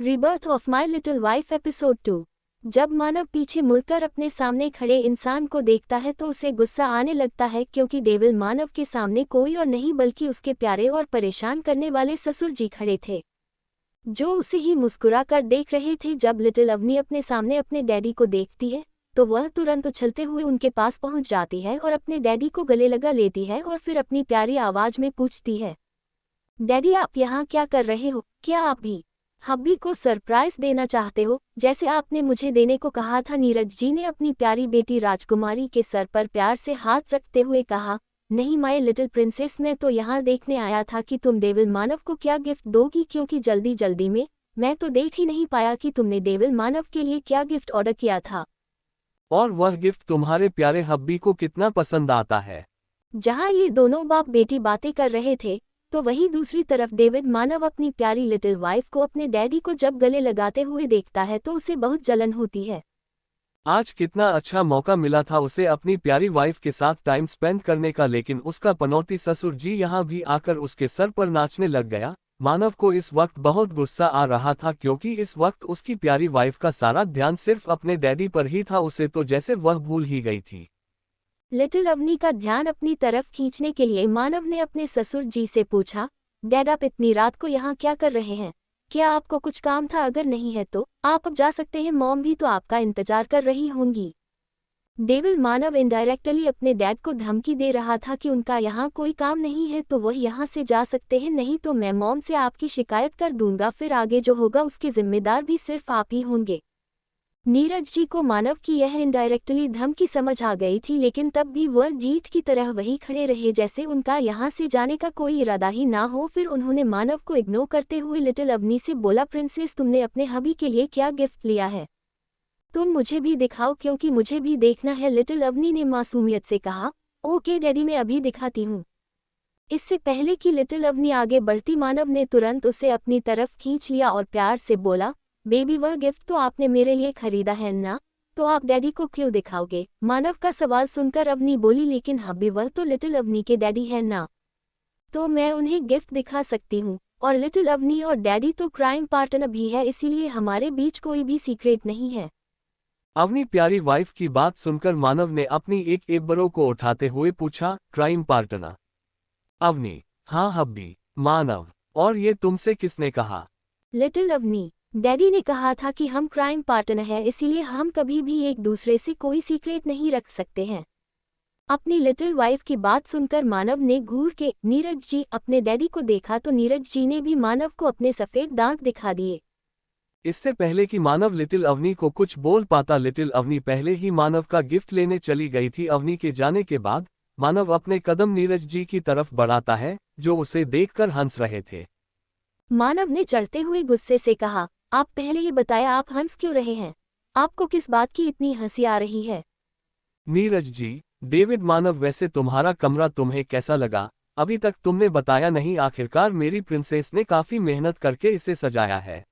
Rebirth of my little wife episode 2। जब मानव पीछे मुड़कर अपने सामने खड़े इंसान को देखता है तो उसे गुस्सा आने लगता है, क्योंकि डेविल मानव के सामने कोई और नहीं बल्कि उसके प्यारे और परेशान करने वाले ससुर जी खड़े थे, जो उसे ही मुस्कुरा कर देख रहे थे। जब लिटिल अवनी अपने सामने अपने डैडी को देखती है तो वह तुरंत उछलते हुए उनके पास पहुंच जाती है और अपने डैडी को गले लगा लेती है और फिर अपनी प्यारी आवाज में पूछती है, डैडी आप यहाँ क्या कर रहे हो? क्या आप भी हब्बी को सरप्राइज देना चाहते हो, जैसे आपने मुझे देने को कहा था? नीरज जी ने अपनी प्यारी बेटी राजकुमारी के सर पर प्यार से हाथ रखते हुए कहा, नहीं माय लिटिल प्रिंसेस, मैं तो यहाँ देखने आया था कि तुम डेविल मानव को क्या गिफ्ट दोगी, क्योंकि जल्दी जल्दी में मैं तो देख ही नहीं पाया कि तुमने डेविल मानव के लिए क्या गिफ्ट ऑर्डर किया था। और वह गिफ्ट तुम्हारे प्यारे हब्बी को कितना पसंद आता है। जहाँ ये दोनों बाप बेटी बातें कर रहे थे तो वहीं दूसरी तरफ डेविड मानव अपनी प्यारी लिटिल वाइफ को अपने डैडी को जब गले लगाते हुए देखता है तो उसे बहुत जलन होती है। आज कितना अच्छा मौका मिला था उसे अपनी प्यारी वाइफ के साथ टाइम स्पेंड करने का, लेकिन उसका पनौती ससुर जी यहाँ भी आकर उसके सर पर नाचने लग गया। मानव को इस वक्त बहुत गुस्सा आ रहा था, क्योंकि इस वक्त उसकी प्यारी वाइफ का सारा ध्यान सिर्फ अपने डैडी पर ही था। उसे तो जैसे वह भूल ही गई थी। लिटिल अवनी का ध्यान अपनी तरफ खींचने के लिए मानव ने अपने ससुर जी से पूछा, डैड आप इतनी रात को यहाँ क्या कर रहे हैं? क्या आपको कुछ काम था? अगर नहीं है तो आप अब जा सकते हैं, मॉम भी तो आपका इंतजार कर रही होंगी। डेविल मानव इनडायरेक्टली अपने डैड को धमकी दे रहा था कि उनका यहाँ कोई काम नहीं है तो वह यहाँ से जा सकते हैं, नहीं तो मैं मॉम से आपकी शिकायत कर दूंगा, फिर आगे जो होगा उसके जिम्मेदार भी सिर्फ आप ही होंगे। नीरज जी को मानव की यह इनडायरेक्टली धमकी समझ आ गई थी, लेकिन तब भी वह ढीठ की तरह वहीं खड़े रहे जैसे उनका यहाँ से जाने का कोई इरादा ही ना हो। फिर उन्होंने मानव को इग्नोर करते हुए लिटिल अवनी से बोला, प्रिंसेस तुमने अपने हबी के लिए क्या गिफ्ट लिया है? तुम मुझे भी दिखाओ, क्योंकि मुझे भी देखना है। लिटिल अवनी ने मासूमियत से कहा, ओके डैडी मैं अभी दिखाती हूँ। इससे पहले कि लिटिल अवनी आगे बढ़ती, मानव ने तुरंत उसे अपनी तरफ खींच लिया और प्यार से बोला, बेबी वह गिफ्ट तो आपने मेरे लिए खरीदा है ना, तो आप डैडी को क्यों दिखाओगे? मानव का सवाल सुनकर अवनी बोली, लेकिन हब्बी वह तो लिटिल अवनी के डैडी है ना, तो मैं उन्हें गिफ्ट दिखा सकती हूँ। और लिटिल अवनी और डैडी तो क्राइम पार्टनर भी है, इसीलिए हमारे बीच कोई भी सीक्रेट नहीं है। अवनी प्यारी वाइफ की बात सुनकर मानव ने अपनी एक एब्रो को उठाते हुए पूछा, क्राइम पार्टनर? अवनी, हाँ हब्बी। मानव, और ये तुमसे किसने कहा? लिटिल अवनी, डैडी ने कहा था कि हम क्राइम पार्टनर हैं, इसीलिए हम कभी भी एक दूसरे से कोई सीक्रेट नहीं रख सकते हैं। अपनी लिटिल वाइफ की बात सुनकर मानव ने घूर के नीरज जी अपने डैडी को देखा तो नीरज जी ने भी मानव को अपने सफेद दांत दिखा दिए। इससे पहले कि मानव लिटिल अवनी को कुछ बोल पाता, लिटिल अवनी पहले ही मानव का गिफ्ट लेने चली गई थी। अवनी के जाने के बाद मानव अपने कदम नीरज जी की तरफ बढ़ाता है, जो उसे देखकर हंस रहे थे। मानव ने चढ़ते हुए गुस्से से कहा, आप पहले ये बताया आप हंस क्यों रहे हैं? आपको किस बात की इतनी हंसी आ रही है? नीरज जी, डेविड मानव वैसे तुम्हारा कमरा तुम्हें कैसा लगा? अभी तक तुमने बताया नहीं। आखिरकार मेरी प्रिंसेस ने काफी मेहनत करके इसे सजाया है।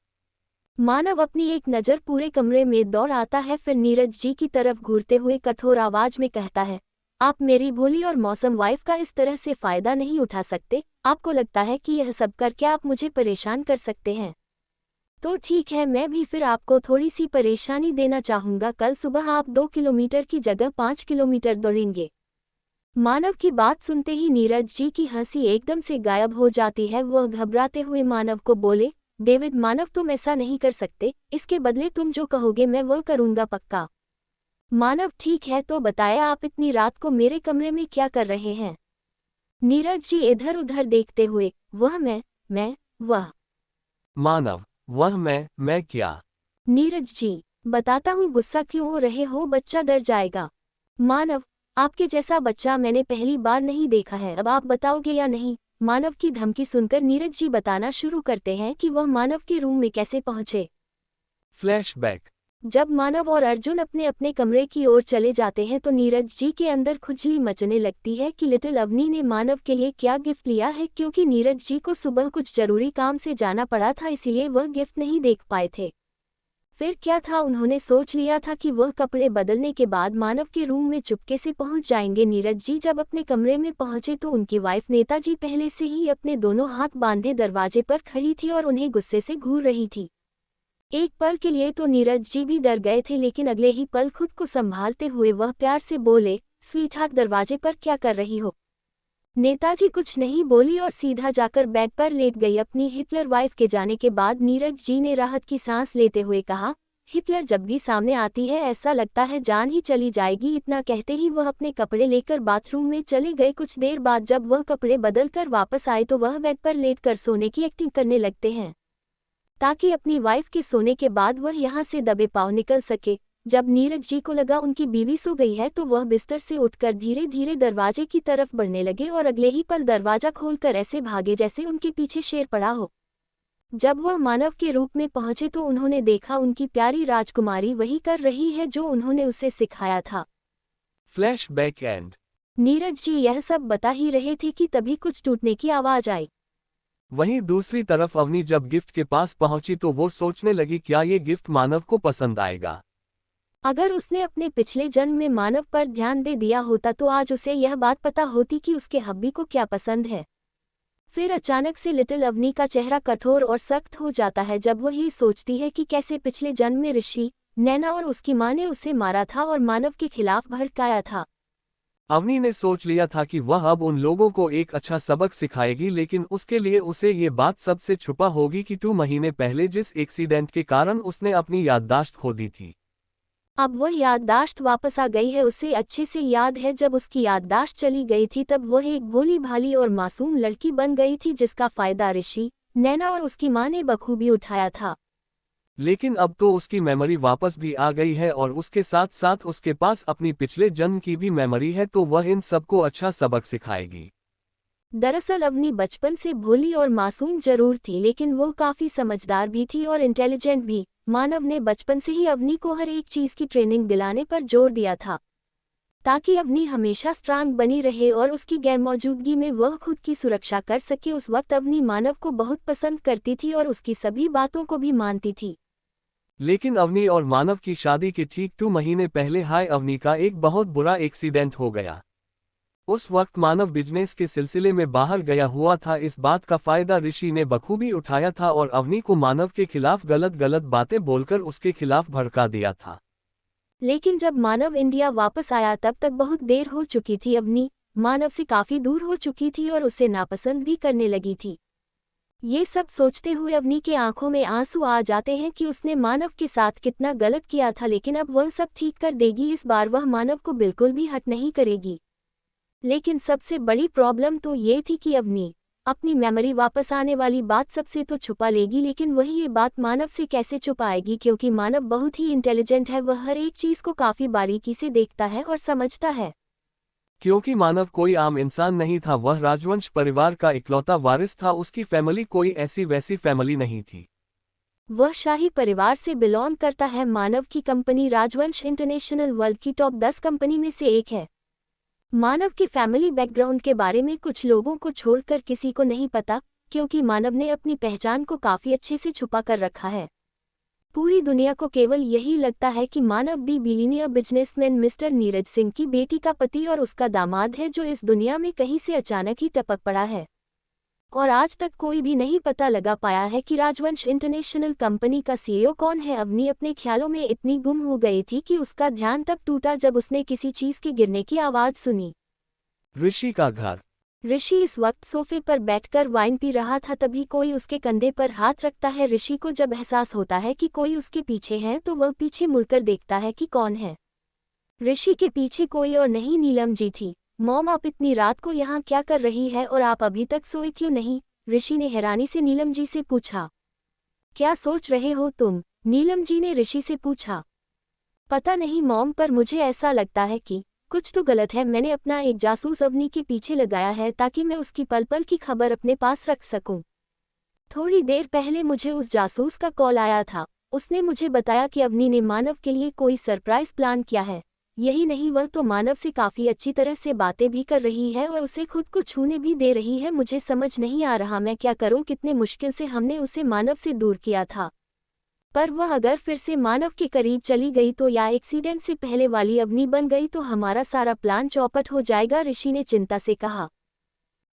मानव अपनी एक नज़र पूरे कमरे में दौड़ आता है, फिर नीरज जी की तरफ घूरते हुए कठोर आवाज में कहता है, आप मेरी भोली और मौसम वाइफ का इस तरह से फायदा नहीं उठा सकते। आपको लगता है कि यह सब करके आप मुझे परेशान कर सकते हैं? तो ठीक है, मैं भी फिर आपको थोड़ी सी परेशानी देना चाहूँगा। कल सुबह आप 2 किलोमीटर की जगह 5 किलोमीटर दौड़ेंगे। मानव की बात सुनते ही नीरज जी की हंसी एकदम से गायब हो जाती है। वह घबराते हुए मानव को बोले, डेविड मानव तुम ऐसा नहीं कर सकते, इसके बदले तुम जो कहोगे मैं वह करूँगा, पक्का? मानव, ठीक है, तो बताया आप इतनी रात को मेरे कमरे में क्या कर रहे हैं? नीरज जी इधर उधर देखते हुए, वह मानव, वह मैं क्या? नीरज जी, बताता हूँ, गुस्सा क्यों हो रहे हो? बच्चा डर जाएगा। मानव, आपके जैसा बच्चा मैंने पहली बार नहीं देखा है, अब आप बताओगे या नहीं? मानव की धमकी सुनकर नीरज जी बताना शुरू करते हैं कि वह मानव के रूम में कैसे पहुंचे। फ्लैशबैक। जब मानव और अर्जुन अपने अपने कमरे की ओर चले जाते हैं तो नीरज जी के अंदर खुजली मचने लगती है कि लिटिल अवनी ने मानव के लिए क्या गिफ्ट लिया है, क्योंकि नीरज जी को सुबह कुछ जरूरी काम से जाना पड़ा था, इसीलिए वह गिफ्ट नहीं देख पाए थे। फिर क्या था, उन्होंने सोच लिया था कि वह कपड़े बदलने के बाद मानव के रूम में चुपके से पहुंच जाएंगे। नीरज जी जब अपने कमरे में पहुंचे तो उनकी वाइफ नेताजी पहले से ही अपने दोनों हाथ बांधे दरवाजे पर खड़ी थी और उन्हें गुस्से से घूर रही थी। एक पल के लिए तो नीरज जी भी डर गए थे, लेकिन अगले ही पल खुद को संभालते हुए वह प्यार से बोले, स्वीटहार्ट दरवाजे पर क्या कर रही हो? नेताजी कुछ नहीं बोली और सीधा जाकर बेड पर लेट गई। अपनी हिटलर वाइफ के जाने के बाद नीरज जी ने राहत की सांस लेते हुए कहा, हिटलर जब भी सामने आती है ऐसा लगता है जान ही चली जाएगी। इतना कहते ही वह अपने कपड़े लेकर बाथरूम में चले गए। कुछ देर बाद जब वह कपड़े बदल कर वापस आए तो वह बेड पर लेट कर सोने की एक्टिंग करने लगते हैं, ताकि अपनी वाइफ के सोने के बाद वह यहाँ से दबे पाँव निकल सके। जब नीरज जी को लगा उनकी बीवी सो गई है तो वह बिस्तर से उठकर धीरे धीरे दरवाजे की तरफ बढ़ने लगे और अगले ही पल दरवाजा खोलकर ऐसे भागे जैसे उनके पीछे शेर पड़ा हो। जब वह मानव के रूप में पहुंचे तो उन्होंने देखा उनकी प्यारी राजकुमारी वही कर रही है जो उन्होंने उसे सिखाया था। Flashback and. नीरज जी यह सब बता ही रहे थे कि तभी कुछ टूटने की आवाज आई। वहीं दूसरी तरफ अवनी जब गिफ्ट के पास पहुंची तो वो सोचने लगी क्या ये गिफ्ट मानव को पसंद आएगा। अगर उसने अपने पिछले जन्म में मानव पर ध्यान दे दिया होता तो आज उसे यह बात पता होती कि उसके हब्बी को क्या पसंद है। फिर अचानक से लिटिल अवनी का चेहरा कठोर और सख्त हो जाता है जब वह ये सोचती है कि कैसे पिछले जन्म में ऋषि, नैना और उसकी मां ने उसे मारा था और मानव के खिलाफ भड़काया था। अवनी ने सोच लिया था कि वह अब उन लोगों को एक अच्छा सबक सिखाएगी, लेकिन उसके लिए उसे ये बात सबसे छुपा होगी कि 2 महीने पहले जिस एक्सीडेंट के कारण उसने अपनी याददाश्त खो दी थी। अब वह याददाश्त वापस आ गई है। उसे अच्छे से याद है जब उसकी याददाश्त चली गई थी तब वह एक भोली भाली और मासूम लड़की बन गई थी जिसका फायदा ऋषि, नैना और उसकी मां ने बखूबी उठाया था। लेकिन अब तो उसकी मेमोरी वापस भी आ गई है और उसके साथ साथ उसके पास अपनी पिछले जन्म की भी मेमोरी है, तो वह इन सबको अच्छा सबक सिखाएगी। दरअसल अवनी बचपन से भोली और मासूम जरूर थी, लेकिन वो काफी समझदार भी थी और इंटेलिजेंट भी। मानव ने बचपन से ही अवनी को हर एक चीज की ट्रेनिंग दिलाने पर जोर दिया था, ताकि अवनी हमेशा स्ट्रांग बनी रहे और उसकी गैरमौजूदगी में वह खुद की सुरक्षा कर सके। उस वक्त अवनी मानव को बहुत पसंद करती थी और उसकी सभी बातों को भी मानती थी। लेकिन अवनी और मानव की शादी के ठीक 2 महीने पहले अवनी का एक बहुत बुरा एक्सीडेंट हो गया। उस वक्त मानव बिजनेस के सिलसिले में बाहर गया हुआ था। इस बात का फायदा ऋषि ने बखूबी उठाया था और अवनी को मानव के खिलाफ गलत गलत बातें बोलकर उसके खिलाफ भड़का दिया था। लेकिन जब मानव इंडिया वापस आया तब तक बहुत देर हो चुकी थी। अवनी मानव से काफी दूर हो चुकी थी और उसे नापसंद भी करने लगी थी। ये सब सोचते हुए अवनी के आंखों में आंसू आ जाते हैं कि उसने मानव के साथ कितना गलत किया था, लेकिन अब वह सब ठीक कर देगी। इस बार वह मानव को बिल्कुल भी हर्ट नहीं करेगी। लेकिन सबसे बड़ी प्रॉब्लम तो ये थी कि अवनी अपनी मेमोरी वापस आने वाली बात सबसे तो छुपा लेगी, लेकिन वही ये बात मानव से कैसे छुपाएगी, क्योंकि मानव बहुत ही इंटेलिजेंट है। वह हर एक चीज को काफी बारीकी से देखता है और समझता है। क्योंकि मानव कोई आम इंसान नहीं था, वह राजवंश परिवार का इकलौता वारिस था। उसकी फैमिली कोई ऐसी वैसी फैमिली नहीं थी। वह शाही परिवार से बिलोंग करता है। मानव की कंपनी राजवंश इंटरनेशनल वर्ल्ड की टॉप 10 कंपनी में से एक है। मानव के फैमिली बैकग्राउंड के बारे में कुछ लोगों को छोड़कर किसी को नहीं पता, क्योंकि मानव ने अपनी पहचान को काफी अच्छे से छुपा कर रखा है। पूरी दुनिया को केवल यही लगता है कि Manav the billionaire businessman mister Neeraj Singh की बेटी का पति और उसका दामाद है, जो इस दुनिया में कहीं से अचानक ही टपक पड़ा है। और आज तक कोई भी नहीं पता लगा पाया है कि राजवंश इंटरनेशनल कंपनी का सीईओ कौन है। अवनी अपने ख्यालों में इतनी गुम हो गई थी कि उसका ध्यान तब टूटा जब उसने किसी चीज के गिरने की आवाज सुनी। ऋषि का घर। ऋषि इस वक्त सोफे पर बैठकर वाइन पी रहा था। तभी कोई उसके कंधे पर हाथ रखता है। ऋषि को जब एहसास होता है कि कोई उसके पीछे है तो वह पीछे मुड़कर देखता है कि कौन है। ऋषि के पीछे कोई और नहीं, नीलम जी थी। मॉम, आप इतनी रात को यहाँ क्या कर रही है और आप अभी तक सोए क्यों नहीं? ऋषि ने हैरानी से नीलम जी से पूछा। क्या सोच रहे हो तुम? नीलम जी ने ऋषि से पूछा। पता नहीं मॉम, पर मुझे ऐसा लगता है कि कुछ तो गलत है। मैंने अपना एक जासूस अवनी के पीछे लगाया है ताकि मैं उसकी पल पल की खबर अपने पास रख सकूं। थोड़ी देर पहले मुझे उस जासूस का कॉल आया था। उसने मुझे बताया कि अवनी ने मानव के लिए कोई सरप्राइज प्लान किया है। यही नहीं, वह तो मानव से काफी अच्छी तरह से बातें भी कर रही है और उसे खुद को छूने भी दे रही है। मुझे समझ नहीं आ रहा मैं क्या करूं। कितने मुश्किल से हमने उसे मानव से दूर किया था, पर वह अगर फिर से मानव के करीब चली गई तो, या एक्सीडेंट से पहले वाली अवनी बन गई तो हमारा सारा प्लान चौपट हो जाएगा। ऋषि ने चिंता से कहा।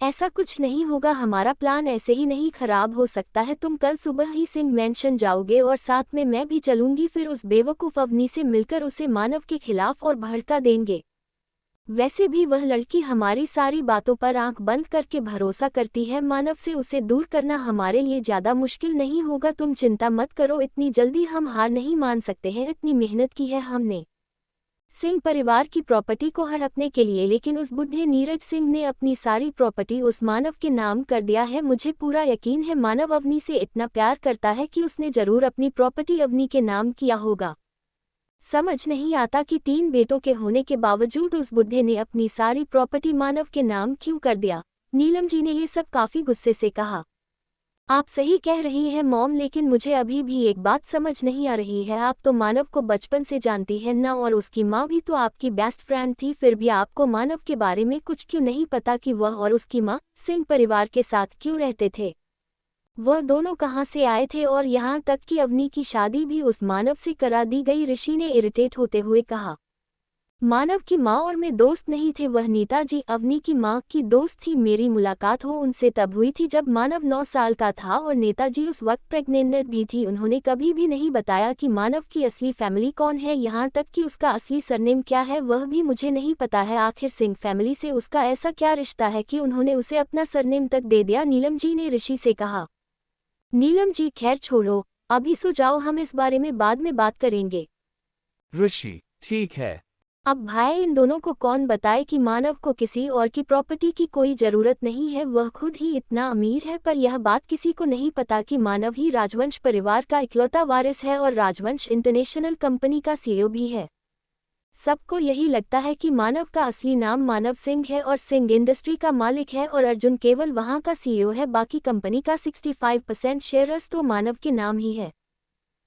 ऐसा कुछ नहीं होगा, हमारा प्लान ऐसे ही नहीं खराब हो सकता है। तुम कल सुबह ही सिंह मैंशन जाओगे और साथ में मैं भी चलूंगी, फिर उस बेवकूफ़ अवनी से मिलकर उसे मानव के खिलाफ और भड़का देंगे। वैसे भी वह लड़की हमारी सारी बातों पर आंख बंद करके भरोसा करती है। मानव से उसे दूर करना हमारे लिए ज़्यादा मुश्किल नहीं होगा। तुम चिंता मत करो, इतनी जल्दी हम हार नहीं मान सकते हैं। इतनी मेहनत की है हमने सिंह परिवार की प्रॉपर्टी को हड़पने के लिए, लेकिन उस बुढ़े नीरज सिंह ने अपनी सारी प्रॉपर्टी उस मानव के नाम कर दिया है। मुझे पूरा यकीन है मानव अवनी से इतना प्यार करता है कि उसने जरूर अपनी प्रॉपर्टी अवनी के नाम किया होगा। समझ नहीं आता कि 3 बेटों के होने के बावजूद उस बुढ़े ने अपनी सारी प्रॉपर्टी मानव के नाम क्यों कर दिया। नीलम जी ने ये सब काफी गुस्से से कहा। आप सही कह रही हैं मॉम, लेकिन मुझे अभी भी एक बात समझ नहीं आ रही है। आप तो मानव को बचपन से जानती हैं ना, और उसकी माँ भी तो आपकी बेस्ट फ्रेंड थी, फिर भी आपको मानव के बारे में कुछ क्यों नहीं पता कि वह और उसकी माँ सिंह परिवार के साथ क्यों रहते थे? वह दोनों कहाँ से आए थे? और यहाँ तक कि अवनी की शादी भी उस मानव से करा दी गई, ऋषि ने इरिटेट होते हुए कहा। मानव की माँ और मैं दोस्त नहीं थे, वह नीता जी अवनी की माँ की दोस्त थी। मेरी मुलाकात उनसे तब हुई थी जब मानव 9 साल का था और नेताजी उस वक्त प्रेग्नेंट भी थी। उन्होंने कभी भी नहीं बताया कि मानव की असली फैमिली कौन है, यहाँ तक कि उसका असली सरनेम क्या है वह भी मुझे नहीं पता है। आखिर सिंह फैमिली से उसका ऐसा क्या रिश्ता है कि उन्होंने उसे अपना सरनेम तक दे दिया? नीलम जी ने ऋषि से कहा। नीलम जी खैर छोड़ो, अभी सो जाओ, हम इस बारे में बाद में बात करेंगे। ऋषि ठीक है। अब भाई इन दोनों को कौन बताए कि मानव को किसी और की प्रॉपर्टी की कोई ज़रूरत नहीं है, वह खुद ही इतना अमीर है। पर यह बात किसी को नहीं पता कि मानव ही राजवंश परिवार का इकलौता वारिस है और राजवंश इंटरनेशनल कंपनी का सीईओ भी है। सबको यही लगता है कि मानव का असली नाम मानव सिंह है और सिंह इंडस्ट्री का मालिक है और अर्जुन केवल वहां का सीईओ है। बाकी कंपनी का 65% शेयर्स तो मानव के नाम ही है।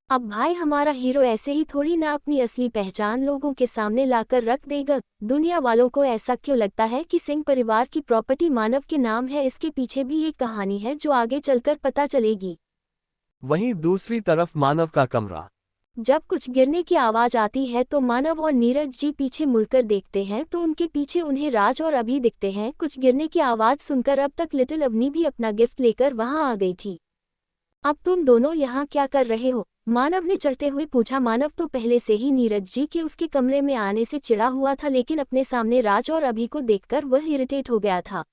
अब भाई हमारा हीरो ऐसे ही थोड़ी ना अपनी असली पहचान लोगों के सामने लाकर रख देगा। दुनिया वालों को ऐसा क्यों लगता है कि सिंह परिवार की प्रॉपर्टी मानव के नाम है? इसके पीछे भी एक कहानी है जो आगे चलकर पता चलेगी। वहीं दूसरी तरफ मानव का कमरा। जब कुछ गिरने की आवाज आती है तो मानव और नीरज जी पीछे मुड़कर देखते हैं तो उनके पीछे उन्हें राज और अभी दिखते हैं। कुछ गिरने की आवाज सुनकर अब तक लिटिल अवनी भी अपना गिफ्ट लेकर वहां आ गई थी। अब तुम दोनों यहाँ क्या कर रहे हो? मानव ने चढ़ते हुए पूछा। मानव तो पहले से ही नीरज जी के उसके कमरे में आने से चिढ़ा हुआ था, लेकिन अपने सामने राज और अभी को देखकर वह इरिटेट हो गया था।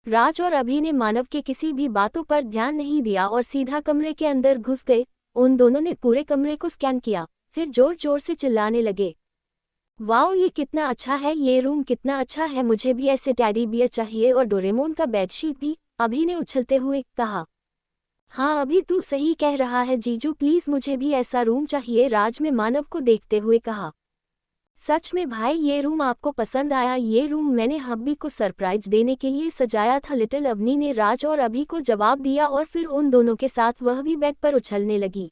राज और अभी ने मानव के किसी भी बातों पर ध्यान नहीं दिया और सीधा कमरे के अंदर घुस गए। उन दोनों ने पूरे कमरे को स्कैन किया, फिर जोर जोर से चिल्लाने लगे। वाओ, ये कितना अच्छा है, ये रूम कितना अच्छा है, मुझे भी ऐसे टैडी बियर चाहिए और डोरेमोन का बेडशीट भी, अभी ने उछलते हुए कहा। हाँ अभी तू सही कह रहा है जीजू, प्लीज मुझे भी ऐसा रूम चाहिए, राज ने मानव को देखते हुए कहा। सच में भाई ये रूम आपको पसंद आया? ये रूम मैंने हब्बी को सरप्राइज देने के लिए सजाया था, लिटिल अवनी ने राज और अभी को जवाब दिया और फिर उन दोनों के साथ वह भी बेड पर उछलने लगी।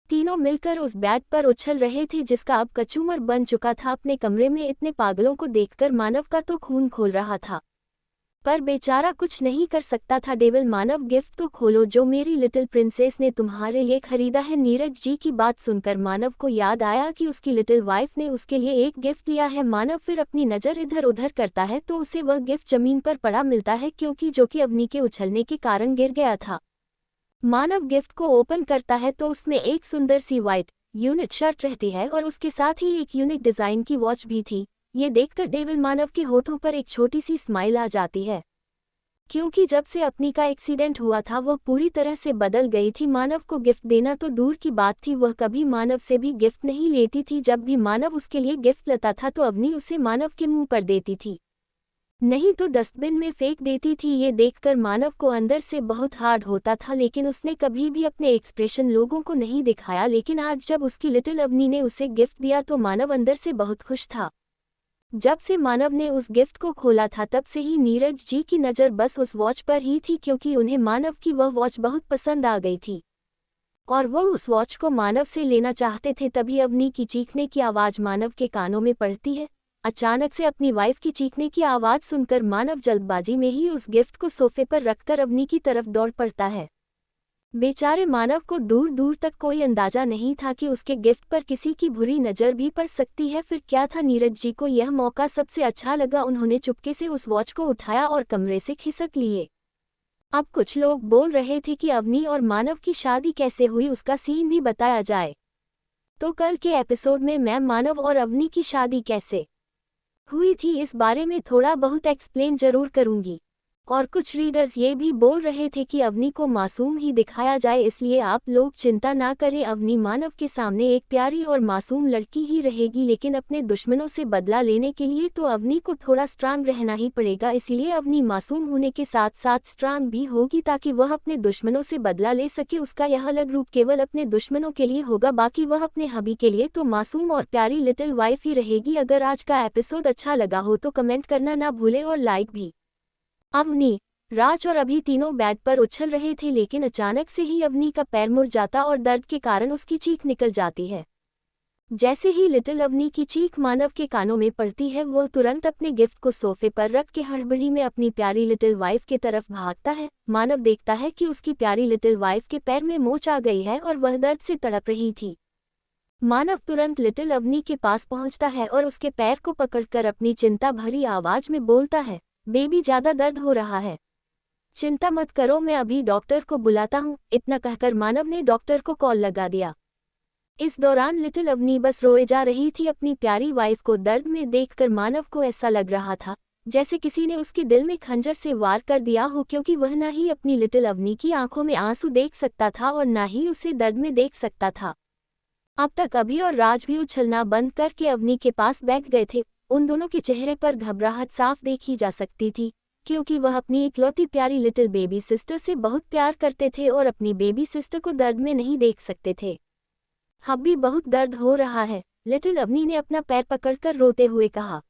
तीनों मिलकर उस बेड पर उछल रहे थे जिसका अब कचूमर बन चुका था। अपने कमरे में इतने पागलों को देखकर मानव का तो खून खोल रहा था, पर बेचारा कुछ नहीं कर सकता था। डेविल मानव, गिफ्ट तो खोलो जो मेरी लिटिल प्रिंसेस ने तुम्हारे लिए खरीदा है। नीरज जी की बात सुनकर मानव को याद आया कि उसकी लिटिल वाइफ ने उसके लिए एक गिफ्ट लिया है। मानव फिर अपनी नज़र इधर उधर करता है तो उसे वह गिफ्ट जमीन पर पड़ा मिलता है, क्योंकि जो कि अवनी के उछलने के कारण गिर गया था। मानव गिफ्ट को ओपन करता है तो उसमें एक सुंदर सी वाइट यूनिक शर्ट रहती है और उसके साथ ही एक यूनिक डिज़ाइन की वॉच भी थी। ये देखकर डेविल मानव के होठों पर एक छोटी सी स्माइल आ जाती है, क्योंकि जब से अपनी का एक्सीडेंट हुआ था वह पूरी तरह से बदल गई थी। मानव को गिफ्ट देना तो दूर की बात थी, वह कभी मानव से भी गिफ्ट नहीं लेती थी। जब भी मानव उसके लिए गिफ्ट लाता था तो अवनी उसे मानव के मुंह पर देती थी, नहीं तो डस्टबिन में फेंक देती थी। ये देखकर मानव को अंदर से बहुत हार्ड होता था, लेकिन उसने कभी भी अपने एक्सप्रेशन लोगों को नहीं दिखाया। लेकिन आज जब उसकी लिटिल अवनी ने उसे गिफ्ट दिया तो मानव अंदर से बहुत खुश था। जब से मानव ने उस गिफ्ट को खोला था तब से ही नीरज जी की नज़र बस उस वॉच पर ही थी, क्योंकि उन्हें मानव की वह वॉच बहुत पसंद आ गई थी और वह उस वॉच को मानव से लेना चाहते थे। तभी अवनी की चीखने की आवाज़ मानव के कानों में पड़ती है। अचानक से अपनी वाइफ की चीखने की आवाज़ सुनकर मानव जल्दबाजी में ही उस गिफ्ट को सोफे पर रखकर अवनी की तरफ दौड़ पड़ता है। बेचारे मानव को दूर दूर तक कोई अंदाजा नहीं था कि उसके गिफ्ट पर किसी की बुरी नज़र भी पड़ सकती है। फिर क्या था, नीरज जी को यह मौका सबसे अच्छा लगा। उन्होंने चुपके से उस वॉच को उठाया और कमरे से खिसक लिए। अब कुछ लोग बोल रहे थे कि अवनी और मानव की शादी कैसे हुई, उसका सीन भी बताया जाए। तो कल के एपिसोड में मैं मानव और अवनी की शादी कैसे हुई थी इस बारे में थोड़ा बहुत एक्सप्लेन जरूर करूंगी। और कुछ रीडर्स ये भी बोल रहे थे कि अवनी को मासूम ही दिखाया जाए, इसलिए आप लोग चिंता ना करें, अवनी मानव के सामने एक प्यारी और मासूम लड़की ही रहेगी। लेकिन अपने दुश्मनों से बदला लेने के लिए तो अवनी को थोड़ा स्ट्रांग रहना ही पड़ेगा। इसीलिए अवनी मासूम होने के साथ साथ स्ट्रांग भी होगी ताकि वह अपने दुश्मनों से बदला ले सके। उसका यह अलग रूप केवल अपने दुश्मनों के लिए होगा, बाकी वह अपने हबी के लिए तो मासूम और प्यारी लिटिल वाइफ ही रहेगी। अगर आज का एपिसोड अच्छा लगा हो तो कमेंट करना ना भूले और लाइक भी। अवनी, राज और अभी तीनों बेड पर उछल रहे थे, लेकिन अचानक से ही अवनी का पैर मुड़ जाता और दर्द के कारण उसकी चीख निकल जाती है। जैसे ही लिटिल अवनी की चीख मानव के कानों में पड़ती है, वह तुरंत अपने गिफ्ट को सोफे पर रख के हड़बड़ी में अपनी प्यारी लिटिल वाइफ की तरफ भागता है। मानव देखता है कि उसकी प्यारी लिटिल वाइफ के पैर में मोच आ गई है और वह दर्द से तड़प रही थी। मानव तुरंत लिटिल अवनी के पास पहुंचता है और उसके पैर को पकड़कर अपनी चिंता भरी आवाज में बोलता है, बेबी ज्यादा दर्द हो रहा है, चिंता मत करो, मैं अभी डॉक्टर को बुलाता हूँ। इतना कहकर मानव ने डॉक्टर को कॉल लगा दिया। इस दौरान लिटिल अवनी बस रोए जा रही थी। अपनी प्यारी वाइफ को दर्द में देखकर मानव को ऐसा लग रहा था जैसे किसी ने उसके दिल में खंजर से वार कर दिया हो, क्योंकि वह न ही अपनी लिटिल अवनी की आंखों में आंसू देख सकता था और न ही उसे दर्द में देख सकता था। अब तक अभी और राज भी उछलना बंद करके अवनी के पास बैठ गए थे। उन दोनों के चेहरे पर घबराहट साफ देखी जा सकती थी, क्योंकि वह अपनी इकलौती प्यारी लिटिल बेबी सिस्टर से बहुत प्यार करते थे और अपनी बेबी सिस्टर को दर्द में नहीं देख सकते थे। अब भी बहुत दर्द हो रहा है, लिटिल अवनी ने अपना पैर पकड़कर रोते हुए कहा।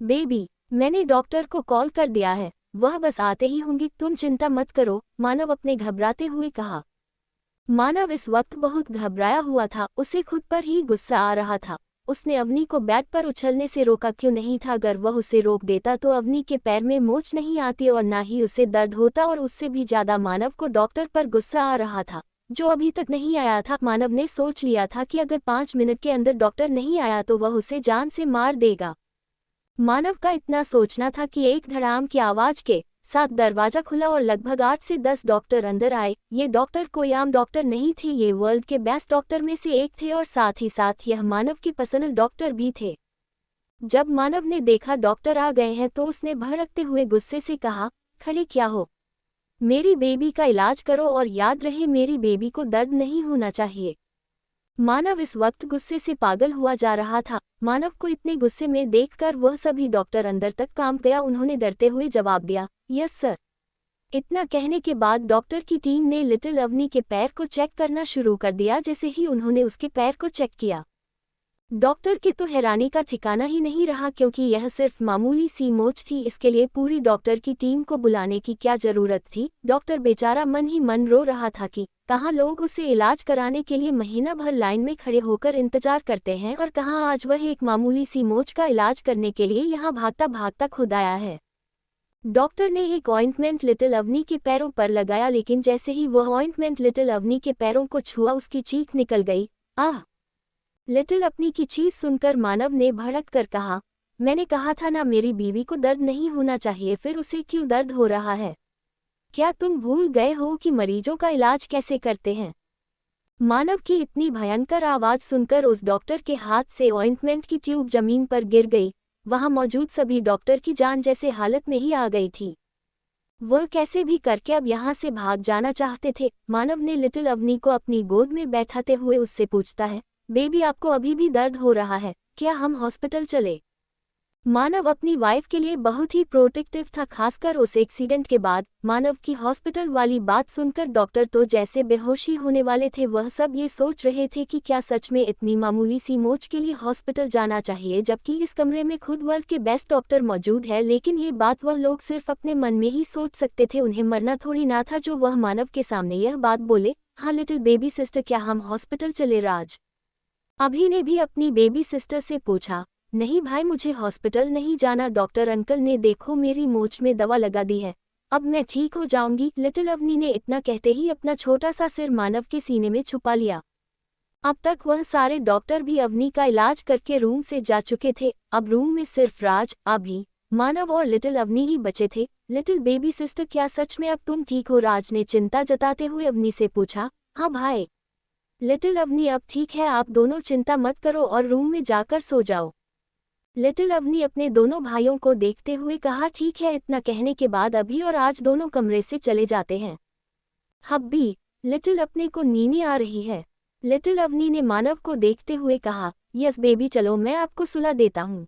बेबी, मैंने डॉक्टर को कॉल कर दिया है, वह बस आते ही होंगे, तुम चिंता मत करो, मानव अपने घबराते हुए कहा। मानव इस वक्त बहुत घबराया हुआ था, उसे खुद पर ही गुस्सा आ रहा था। उसने अवनी को बेड पर उछलने से रोका क्यों नहीं था? अगर वह उसे रोक देता तो अवनी के पैर में मोच नहीं आती और ना ही उसे दर्द होता। और उससे भी ज्यादा मानव को डॉक्टर पर गुस्सा आ रहा था, जो अभी तक नहीं आया था। मानव ने सोच लिया था कि अगर 5 मिनट के अंदर डॉक्टर नहीं आया तो वह उसे जान से मार देगा। मानव का इतना सोचना था कि एक धड़ाम की आवाज के साथ दरवाजा खुला और लगभग 8 से 10 डॉक्टर अंदर आए। ये डॉक्टर कोई आम डॉक्टर नहीं थे, ये वर्ल्ड के बेस्ट डॉक्टर में से एक थे और साथ ही साथ यह मानव के पर्सनल डॉक्टर भी थे। जब मानव ने देखा डॉक्टर आ गए हैं तो उसने भड़कते हुए गुस्से से कहा, खड़े क्या हो, मेरी बेबी का इलाज करो और याद रहे मेरी बेबी को दर्द नहीं होना चाहिए। मानव इस वक्त गुस्से से पागल हुआ जा रहा था। मानव को इतने गुस्से में देखकर वह सभी डॉक्टर अंदर तक काम गया। उन्होंने डरते हुए जवाब दिया, यस सर। इतना कहने के बाद डॉक्टर की टीम ने लिटिल अवनी के पैर को चेक करना शुरू कर दिया। जैसे ही उन्होंने उसके पैर को चेक किया, डॉक्टर के तो हैरानी का ठिकाना ही नहीं रहा, क्योंकि यह सिर्फ मामूली सी मोच थी। इसके लिए पूरी डॉक्टर की टीम को बुलाने की क्या जरूरत थी? डॉक्टर बेचारा मन ही मन रो रहा था कि कहाँ लोग उसे इलाज कराने के लिए महीना भर लाइन में खड़े होकर इंतजार करते हैं और कहाँ आज वह एक मामूली सी मोच का इलाज करने के लिए यहाँ भागता भागता खुद आया है। डॉक्टर ने एक ऑइंटमेंट लिटिल अवनी के पैरों पर लगाया, लेकिन जैसे ही वह ऑइंटमेंट लिटिल अवनी के पैरों को छुआ उसकी चीख निकल गई। आह! लिटिल अवनी की चीख सुनकर मानव ने भड़क कर कहा, मैंने कहा था ना मेरी बीवी को दर्द नहीं होना चाहिए, फिर उसे क्यों दर्द हो रहा है? क्या तुम भूल गए हो कि मरीजों का इलाज कैसे करते हैं? मानव की इतनी भयंकर आवाज सुनकर उस डॉक्टर के हाथ से ऑइंटमेंट की ट्यूब जमीन पर गिर गई। वहां मौजूद सभी डॉक्टर की जान जैसे हालत में ही आ गई थी। वह कैसे भी करके अब यहाँ से भाग जाना चाहते थे। मानव ने लिटिल अवनी को अपनी गोद में बैठाते हुए उससे पूछता है, बेबी आपको अभी भी दर्द हो रहा है, क्या हम हॉस्पिटल चले? मानव अपनी वाइफ के लिए बहुत ही प्रोटेक्टिव था, खासकर उस एक्सीडेंट के बाद। मानव की हॉस्पिटल वाली बात सुनकर डॉक्टर तो जैसे बेहोशी होने वाले थे। वह सब ये सोच रहे थे कि क्या सच में इतनी मामूली सी मोच के लिए हॉस्पिटल जाना चाहिए, जबकि इस कमरे में खुद वर्ल्ड के बेस्ट डॉक्टर मौजूद है। लेकिन ये बात वह लोग सिर्फ अपने मन में ही सोच सकते थे, उन्हें मरना थोड़ी ना था जो वह मानव के सामने यह बात बोले। हाँ लिटिल बेबी सिस्टर, क्या हम हॉस्पिटल चले? राज अभी ने भी अपनी बेबी सिस्टर से पूछा। नहीं भाई, मुझे हॉस्पिटल नहीं जाना, डॉक्टर अंकल ने देखो मेरी मोच में दवा लगा दी है, अब मैं ठीक हो जाऊंगी। लिटिल अवनी ने इतना कहते ही अपना छोटा सा सिर मानव के सीने में छुपा लिया। अब तक वह सारे डॉक्टर भी अवनी का इलाज करके रूम से जा चुके थे। अब रूम में सिर्फ राज, अभी, मानव और लिटिल अवनी ही बचे थे। लिटिल बेबी सिस्टर, क्या सच में अब तुम ठीक हो? राज ने चिंता जताते हुए अवनी से पूछा। हाँ भाई। लिटिल अवनी अब ठीक है, आप दोनों चिंता मत करो और रूम में जाकर सो जाओ। लिटिल अवनी अपने दोनों भाइयों को देखते हुए कहा। ठीक है। इतना कहने के बाद अभी और आज दोनों कमरे से चले जाते हैं। हब्बी, लिटिल अपने को नींद आ रही है। लिटिल अवनी ने मानव को देखते हुए कहा। यस बेबी, चलो मैं आपको सुला देता हूँ।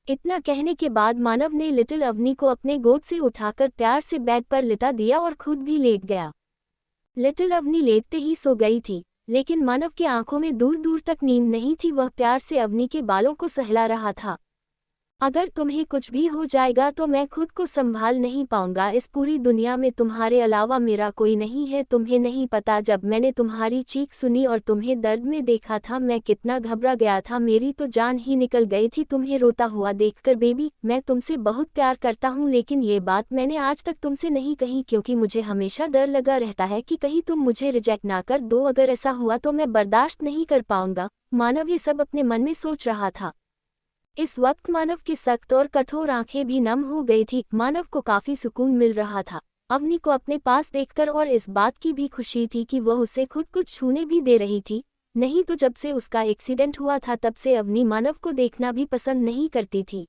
इतना कहने के बाद मानव ने लिटिल अवनी को अपने गोद से उठाकर प्यार से बेड पर लिटा दिया और खुद भी लेट गया। लिटिल अवनी लेटते ही सो गई थी, लेकिन मानव की आंखों में दूर दूर तक नींद नहीं थी। वह प्यार से अवनी के बालों को सहला रहा था। अगर तुम्हें कुछ भी हो जाएगा तो मैं खुद को संभाल नहीं पाऊंगा। इस पूरी दुनिया में तुम्हारे अलावा मेरा कोई नहीं है। तुम्हें नहीं पता, जब मैंने तुम्हारी चीख सुनी और तुम्हें दर्द में देखा था, मैं कितना घबरा गया था। मेरी तो जान ही निकल गई थी तुम्हें रोता हुआ देखकर। बेबी, मैं तुमसे बहुत प्यार करता हूँ, लेकिन ये बात मैंने आज तक तुमसे नहीं कही, क्योंकि मुझे हमेशा डर लगा रहता है कि कहीं तुम मुझे रिजेक्ट ना कर दो। अगर ऐसा हुआ तो मैं बर्दाश्त नहीं कर पाऊंगा। मानव ये सब अपने मन में सोच रहा था। इस वक्त मानव की सख्त और कठोर आंखें भी नम हो गई थी। मानव को काफी सुकून मिल रहा था अवनी को अपने पास देखकर, और इस बात की भी खुशी थी कि वह उसे खुद कुछ छूने भी दे रही थी। नहीं तो जब से उसका एक्सीडेंट हुआ था तब से अवनी मानव को देखना भी पसंद नहीं करती थी।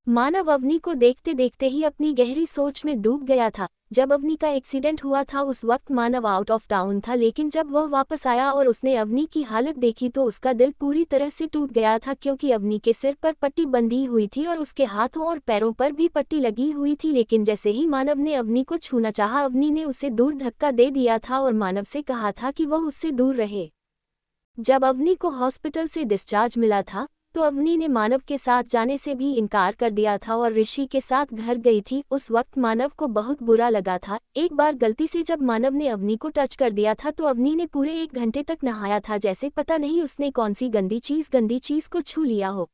मानव अवनी को देखते देखते ही अपनी गहरी सोच में डूब गया था। जब अवनी का एक्सीडेंट हुआ था उस वक्त मानव आउट ऑफ टाउन था, लेकिन जब वह वापस आया और उसने अवनी की हालत देखी तो उसका दिल पूरी तरह से टूट गया था, क्योंकि अवनी के सिर पर पट्टी बंधी हुई थी और उसके हाथों और पैरों पर भी पट्टी लगी हुई थी। लेकिन जैसे ही मानव ने अवनी को छूना चाहा, अवनी ने उसे दूर धक्का दे दिया था और मानव से कहा था कि वह उससे दूर रहे। जब अवनी को हॉस्पिटल से डिस्चार्ज मिला था तो अवनी ने मानव के साथ जाने से भी इनकार कर दिया था और ऋषि के साथ घर गई थी। उस वक्त मानव को बहुत बुरा लगा था। एक बार गलती से जब मानव ने अवनी को टच कर दिया था तो अवनी ने पूरे 1 घंटे तक नहाया था, जैसे पता नहीं उसने कौन सी गंदी चीज को छू लिया हो।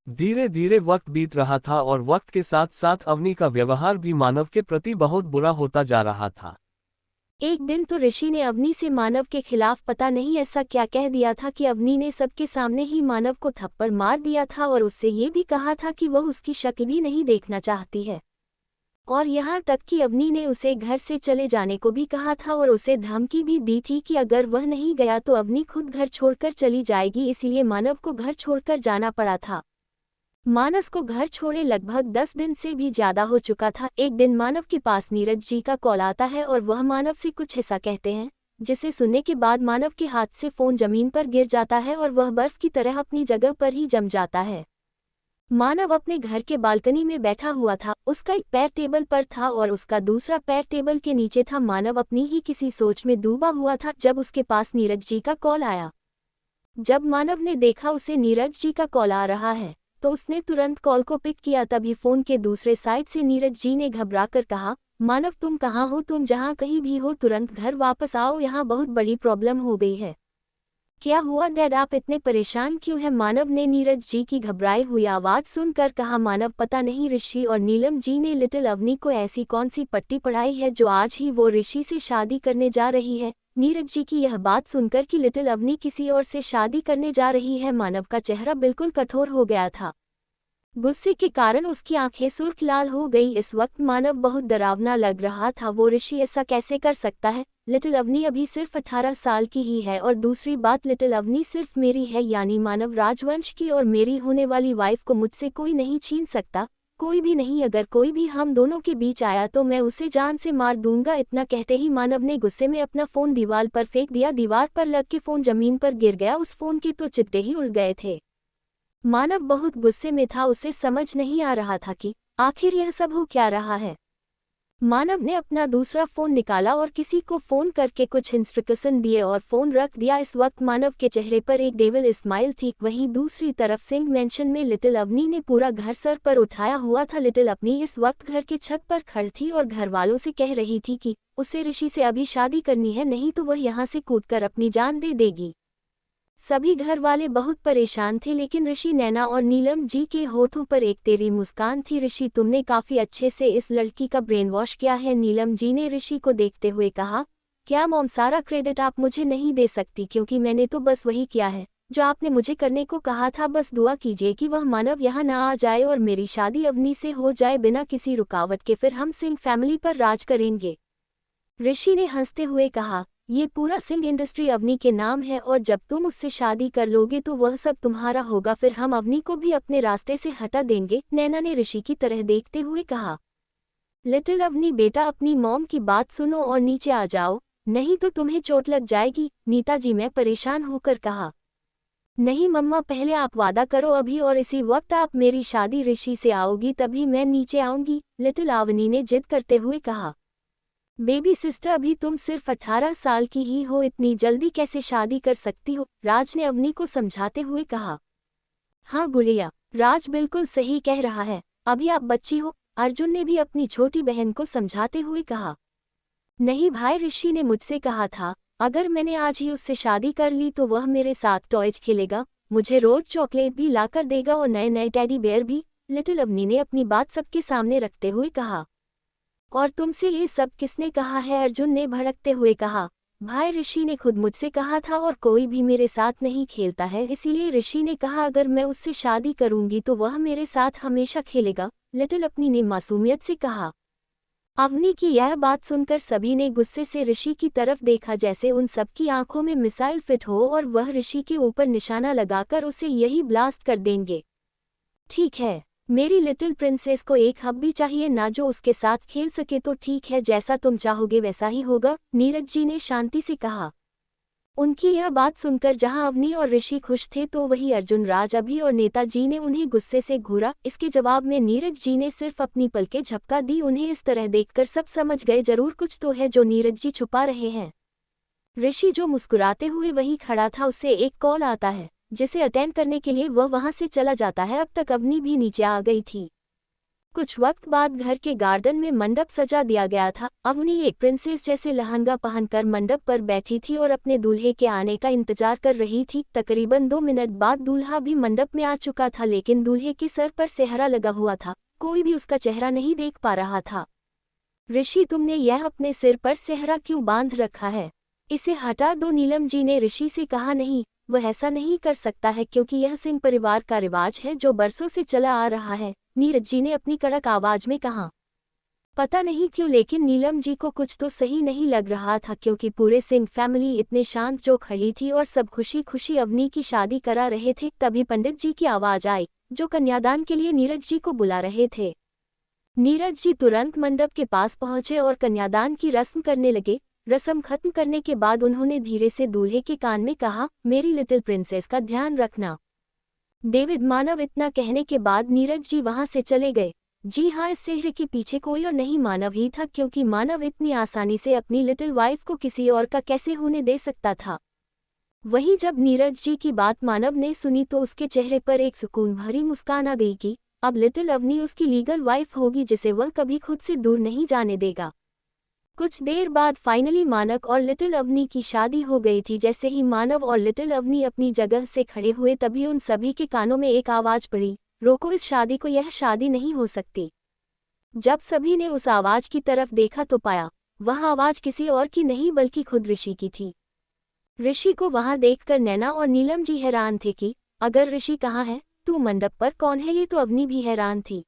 धीरे धीरे वक्त बीत रहा था और वक्त के साथ साथ अवनी का व्यवहार भी मानव के प्रति बहुत बुरा होता जा रहा था। एक दिन तो ऋषि ने अवनी से मानव के खिलाफ पता नहीं ऐसा क्या कह दिया था कि अवनी ने सबके सामने ही मानव को थप्पड़ मार दिया था और उससे ये भी कहा था कि वह उसकी शक्ल भी नहीं देखना चाहती है। और यहाँ तक कि अवनी ने उसे घर से चले जाने को भी कहा था और उसे धमकी भी दी थी कि अगर वह नहीं गया तो अवनी खुद घर छोड़कर चली जाएगी। इसीलिए मानव को घर छोड़कर जाना पड़ा था। मानस को घर छोड़े लगभग 10 दिन से भी ज्यादा हो चुका था। एक दिन मानव के पास नीरज जी का कॉल आता है और वह मानव से कुछ ऐसा कहते हैं जिसे सुनने के बाद मानव के हाथ से फोन जमीन पर गिर जाता है और वह बर्फ की तरह अपनी जगह पर ही जम जाता है। मानव अपने घर के बालकनी में बैठा हुआ था। उसका एक पैर टेबल पर था और उसका दूसरा पैर टेबल के नीचे था। मानव अपनी ही किसी सोच में डूबा हुआ था जब उसके पास नीरज जी का कॉल आया। जब मानव ने देखा उसे नीरज जी का कॉल आ रहा है तो उसने तुरंत कॉल को पिक किया। तभी फोन के दूसरे साइड से नीरज जी ने घबराकर कहा, मानव तुम कहाँ हो? तुम जहाँ कहीं भी हो तुरंत घर वापस आओ, यहाँ बहुत बड़ी प्रॉब्लम हो गई है। क्या हुआ डैड, आप इतने परेशान क्यों हैं? मानव ने नीरज जी की घबराई हुई आवाज़ सुनकर कहा। मानव, पता नहीं ऋषि और नीलम जी ने लिटिल अवनी को ऐसी कौन सी पट्टी पढ़ाई है जो आज ही वो ऋषि से शादी करने जा रही है। नीरज जी की यह बात सुनकर कि लिटिल अवनी किसी और से शादी करने जा रही है, मानव का चेहरा बिल्कुल कठोर हो गया था। गुस्से के कारण उसकी आंखें सुर्ख लाल हो गई। इस वक्त मानव बहुत डरावना लग रहा था। वो ऋषि ऐसा कैसे कर सकता है? लिटिल अवनी अभी सिर्फ 18 साल की ही है और दूसरी बात, लिटिल अवनी सिर्फ मेरी है, यानी मानव राजवंश की, और मेरी होने वाली वाइफ को मुझसे कोई नहीं छीन सकता, कोई भी नहीं। अगर कोई भी हम दोनों के बीच आया तो मैं उसे जान से मार दूंगा। इतना कहते ही मानव ने गुस्से में अपना फोन दीवार पर फेंक दिया। दीवार पर लग के फोन जमीन पर गिर गया। उस फोन के तो चित्ते ही उड़ गए थे। मानव बहुत गुस्से में था। उसे समझ नहीं आ रहा था कि आखिर यह सब हो क्या रहा है। मानव ने अपना दूसरा फोन निकाला और किसी को फोन करके कुछ इंस्ट्रक्शन दिए और फोन रख दिया। इस वक्त मानव के चेहरे पर एक डेविल स्माइल थी। वहीं दूसरी तरफ सिंह मेंशन में लिटिल अवनी ने पूरा घर सर पर उठाया हुआ था। लिटिल अवनी इस वक्त घर के छत पर खड़ी थी और घर वालों से कह रही थी कि उसे ऋषि से अभी शादी करनी है, नहीं तो वह यहाँ से कूदकर अपनी जान दे देगी। सभी घर वाले बहुत परेशान थे, लेकिन ऋषि, नैना और नीलम जी के होठों पर एक तेरी मुस्कान थी। ऋषि, तुमने काफी अच्छे से इस लड़की का ब्रेन वॉश किया है। नीलम जी ने ऋषि को देखते हुए कहा, क्या मॉम, सारा क्रेडिट आप मुझे नहीं दे सकती, क्योंकि मैंने तो बस वही किया है जो आपने मुझे करने को कहा था। बस दुआ कीजिए कि वह मानव यहाँ ना आ जाए और मेरी शादी अवनी से हो जाए बिना किसी रुकावट के, फिर हम सिंह फैमिली पर राज करेंगे। ऋषि ने हंसते हुए कहा, ये पूरा सिंह इंडस्ट्री अवनी के नाम है और जब तुम उससे शादी कर लोगे तो वह सब तुम्हारा होगा, फिर हम अवनी को भी अपने रास्ते से हटा देंगे। नैना ने ऋषि की तरह देखते हुए कहा, लिटिल अवनी बेटा, अपनी मॉम की बात सुनो और नीचे आ जाओ, नहीं तो तुम्हें चोट लग जाएगी। नीता जी ने परेशान होकर कहा, नहीं मम्मा, पहले आप वादा करो अभी, और इसी वक्त आप मेरी शादी ऋषि से आओगी तभी मैं नीचे आऊंगी। लिटिल अवनी ने जिद करते हुए कहा, बेबी सिस्टर, अभी तुम सिर्फ 18 साल की ही हो, इतनी जल्दी कैसे शादी कर सकती हो? राज ने अवनी को समझाते हुए कहा। हाँ गुड़िया, राज बिल्कुल सही कह रहा है, अभी आप बच्ची हो। अर्जुन ने भी अपनी छोटी बहन को समझाते हुए कहा। नहीं भाई, ऋषि ने मुझसे कहा था अगर मैंने आज ही उससे शादी कर ली तो वह मेरे साथ टॉयज खेलेगा, मुझे रोज चॉकलेट भी लाकर देगा और नए नए टेडी बेयर भी। लिटिल अवनी ने अपनी बात सबके सामने रखते हुए कहा। और तुमसे ये सब किसने कहा है? अर्जुन ने भड़कते हुए कहा। भाई, ऋषि ने खुद मुझसे कहा था और कोई भी मेरे साथ नहीं खेलता है, इसीलिए ऋषि ने कहा अगर मैं उससे शादी करूंगी तो वह मेरे साथ हमेशा खेलेगा। लिटिल अवनी ने मासूमियत से कहा। अवनी की यह बात सुनकर सभी ने गुस्से से ऋषि की तरफ देखा, जैसे उन सबकी आंखों में मिसाइल फिट हो और वह ऋषि के ऊपर निशाना लगाकर उसे यही ब्लास्ट कर देंगे। ठीक है, मेरी लिटिल प्रिंसेस को एक हब्बी चाहिए ना जो उसके साथ खेल सके, तो ठीक है, जैसा तुम चाहोगे वैसा ही होगा। नीरज जी ने शांति से कहा। उनकी यह बात सुनकर जहां अवनी और ऋषि खुश थे तो वही अर्जुन, राज, अभी और नेताजी ने उन्हें गुस्से से घूरा। इसके जवाब में नीरज जी ने सिर्फ अपनी पलकें झपका दी। उन्हें इस तरह देखकर सब समझ गए जरूर कुछ तो है जो नीरज जी छुपा रहे हैं। ऋषि जो मुस्कुराते हुए वहीं खड़ा था, उससे एक कॉल आता है जिसे अटेंड करने के लिए वह वहां से चला जाता है। अब तक अवनी भी नीचे आ गई थी। कुछ वक्त बाद घर के गार्डन में मंडप सजा दिया गया था। अवनी एक प्रिंसेस जैसे लहंगा पहनकर मंडप पर बैठी थी और अपने दूल्हे के आने का इंतजार कर रही थी। तकरीबन 2 मिनट बाद दूल्हा भी मंडप में आ चुका था, लेकिन दूल्हे के सर पर सेहरा लगा हुआ था, कोई भी उसका चेहरा नहीं देख पा रहा था। ऋषि, तुमने यह अपने सिर पर सेहरा क्यों बांध रखा है? इसे हटा दो, नीलम जी ने ऋषि से कहा। नहीं, वह ऐसा नहीं कर सकता है क्योंकि यह सिंह परिवार का रिवाज है जो बरसों से चला आ रहा है, नीरज जी ने अपनी कड़क आवाज में कहा। पता नहीं क्यों, लेकिन नीलम जी को कुछ तो सही नहीं लग रहा था, क्योंकि पूरे सिंह फैमिली इतने शांत जो खड़ी थी और सब खुशी खुशी अवनी की शादी करा रहे थे। तभी पंडित जी की आवाज आई जो कन्यादान के लिए नीरज जी को बुला रहे थे। नीरज जी तुरंत मंडप के पास पहुंचे और कन्यादान की रस्म करने लगे। रस्म खत्म करने के बाद उन्होंने धीरे से दूल्हे के कान में कहा, मेरी लिटिल प्रिंसेस का ध्यान रखना। डेविड, मानव, इतना कहने के बाद नीरज जी वहां से चले गए। जी हाँ, इस सेहरे के पीछे कोई और नहीं मानव ही था, क्योंकि मानव इतनी आसानी से अपनी लिटिल वाइफ को किसी और का कैसे होने दे सकता था। वहीं जब नीरज जी की बात मानव ने सुनी तो उसके चेहरे पर एक सुकून भरी मुस्कान आ गई कि अब लिटिल अवनी उसकी लीगल वाइफ होगी, जिसे वह कभी खुद से दूर नहीं जाने देगा। कुछ देर बाद फाइनली मानव और लिटिल अवनी की शादी हो गई थी। जैसे ही मानव और लिटिल अवनी अपनी जगह से खड़े हुए तभी उन सभी के कानों में एक आवाज पड़ी, रोको इस शादी को, यह शादी नहीं हो सकती। जब सभी ने उस आवाज की तरफ देखा तो पाया वह आवाज किसी और की नहीं बल्कि खुद ऋषि की थी। ऋषि को वहां देखकर नैना और नीलम जी हैरान थे कि अगर ऋषि कहाँ है तो मंडप पर कौन है? ये तो अवनी भी हैरान थी।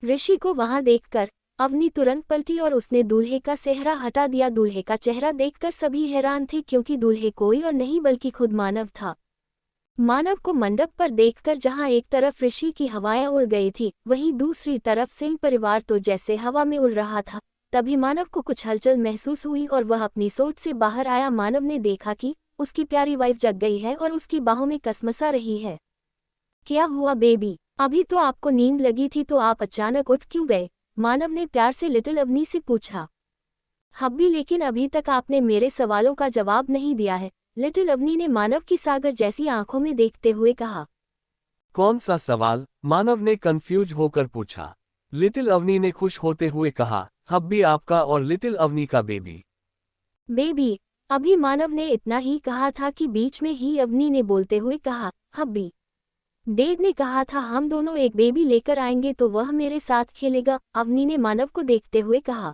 ऋषि को वहां देखकर अवनी तुरंत पलटी और उसने दूल्हे का सेहरा हटा दिया। दूल्हे का चेहरा देखकर सभी हैरान थे, क्योंकि दूल्हे कोई और नहीं बल्कि खुद मानव था। मानव को मंडप पर देखकर जहां एक तरफ ऋषि की हवाएं उड़ गई थी, वहीं दूसरी तरफ सिंह परिवार तो जैसे हवा में उड़ रहा था। तभी मानव को कुछ हलचल महसूस हुई और वह अपनी सोच से बाहर आया। मानव ने देखा कि उसकी प्यारी वाइफ जग गई है और उसकी बाहों में कसमसा रही है। क्या हुआ बेबी, अभी तो आपको नींद लगी थी तो आप अचानक उठ क्यों गए? मानव ने प्यार से लिटिल अवनी से पूछा। हब्बी, लेकिन अभी तक आपने मेरे सवालों का जवाब नहीं दिया है, लिटिल अवनी ने मानव की सागर जैसी आंखों में देखते हुए कहा। कौन सा सवाल? मानव ने कंफ्यूज होकर पूछा। लिटिल अवनी ने खुश होते हुए कहा, हब्बी आपका और लिटिल अवनी का बेबी। बेबी, अभी मानव ने इतना ही कहा था कि बीच में ही अवनी ने बोलते हुए कहा, हब्बी, डैड ने कहा था हम दोनों एक बेबी लेकर आएंगे तो वह मेरे साथ खेलेगा। अवनी ने मानव को देखते हुए कहा,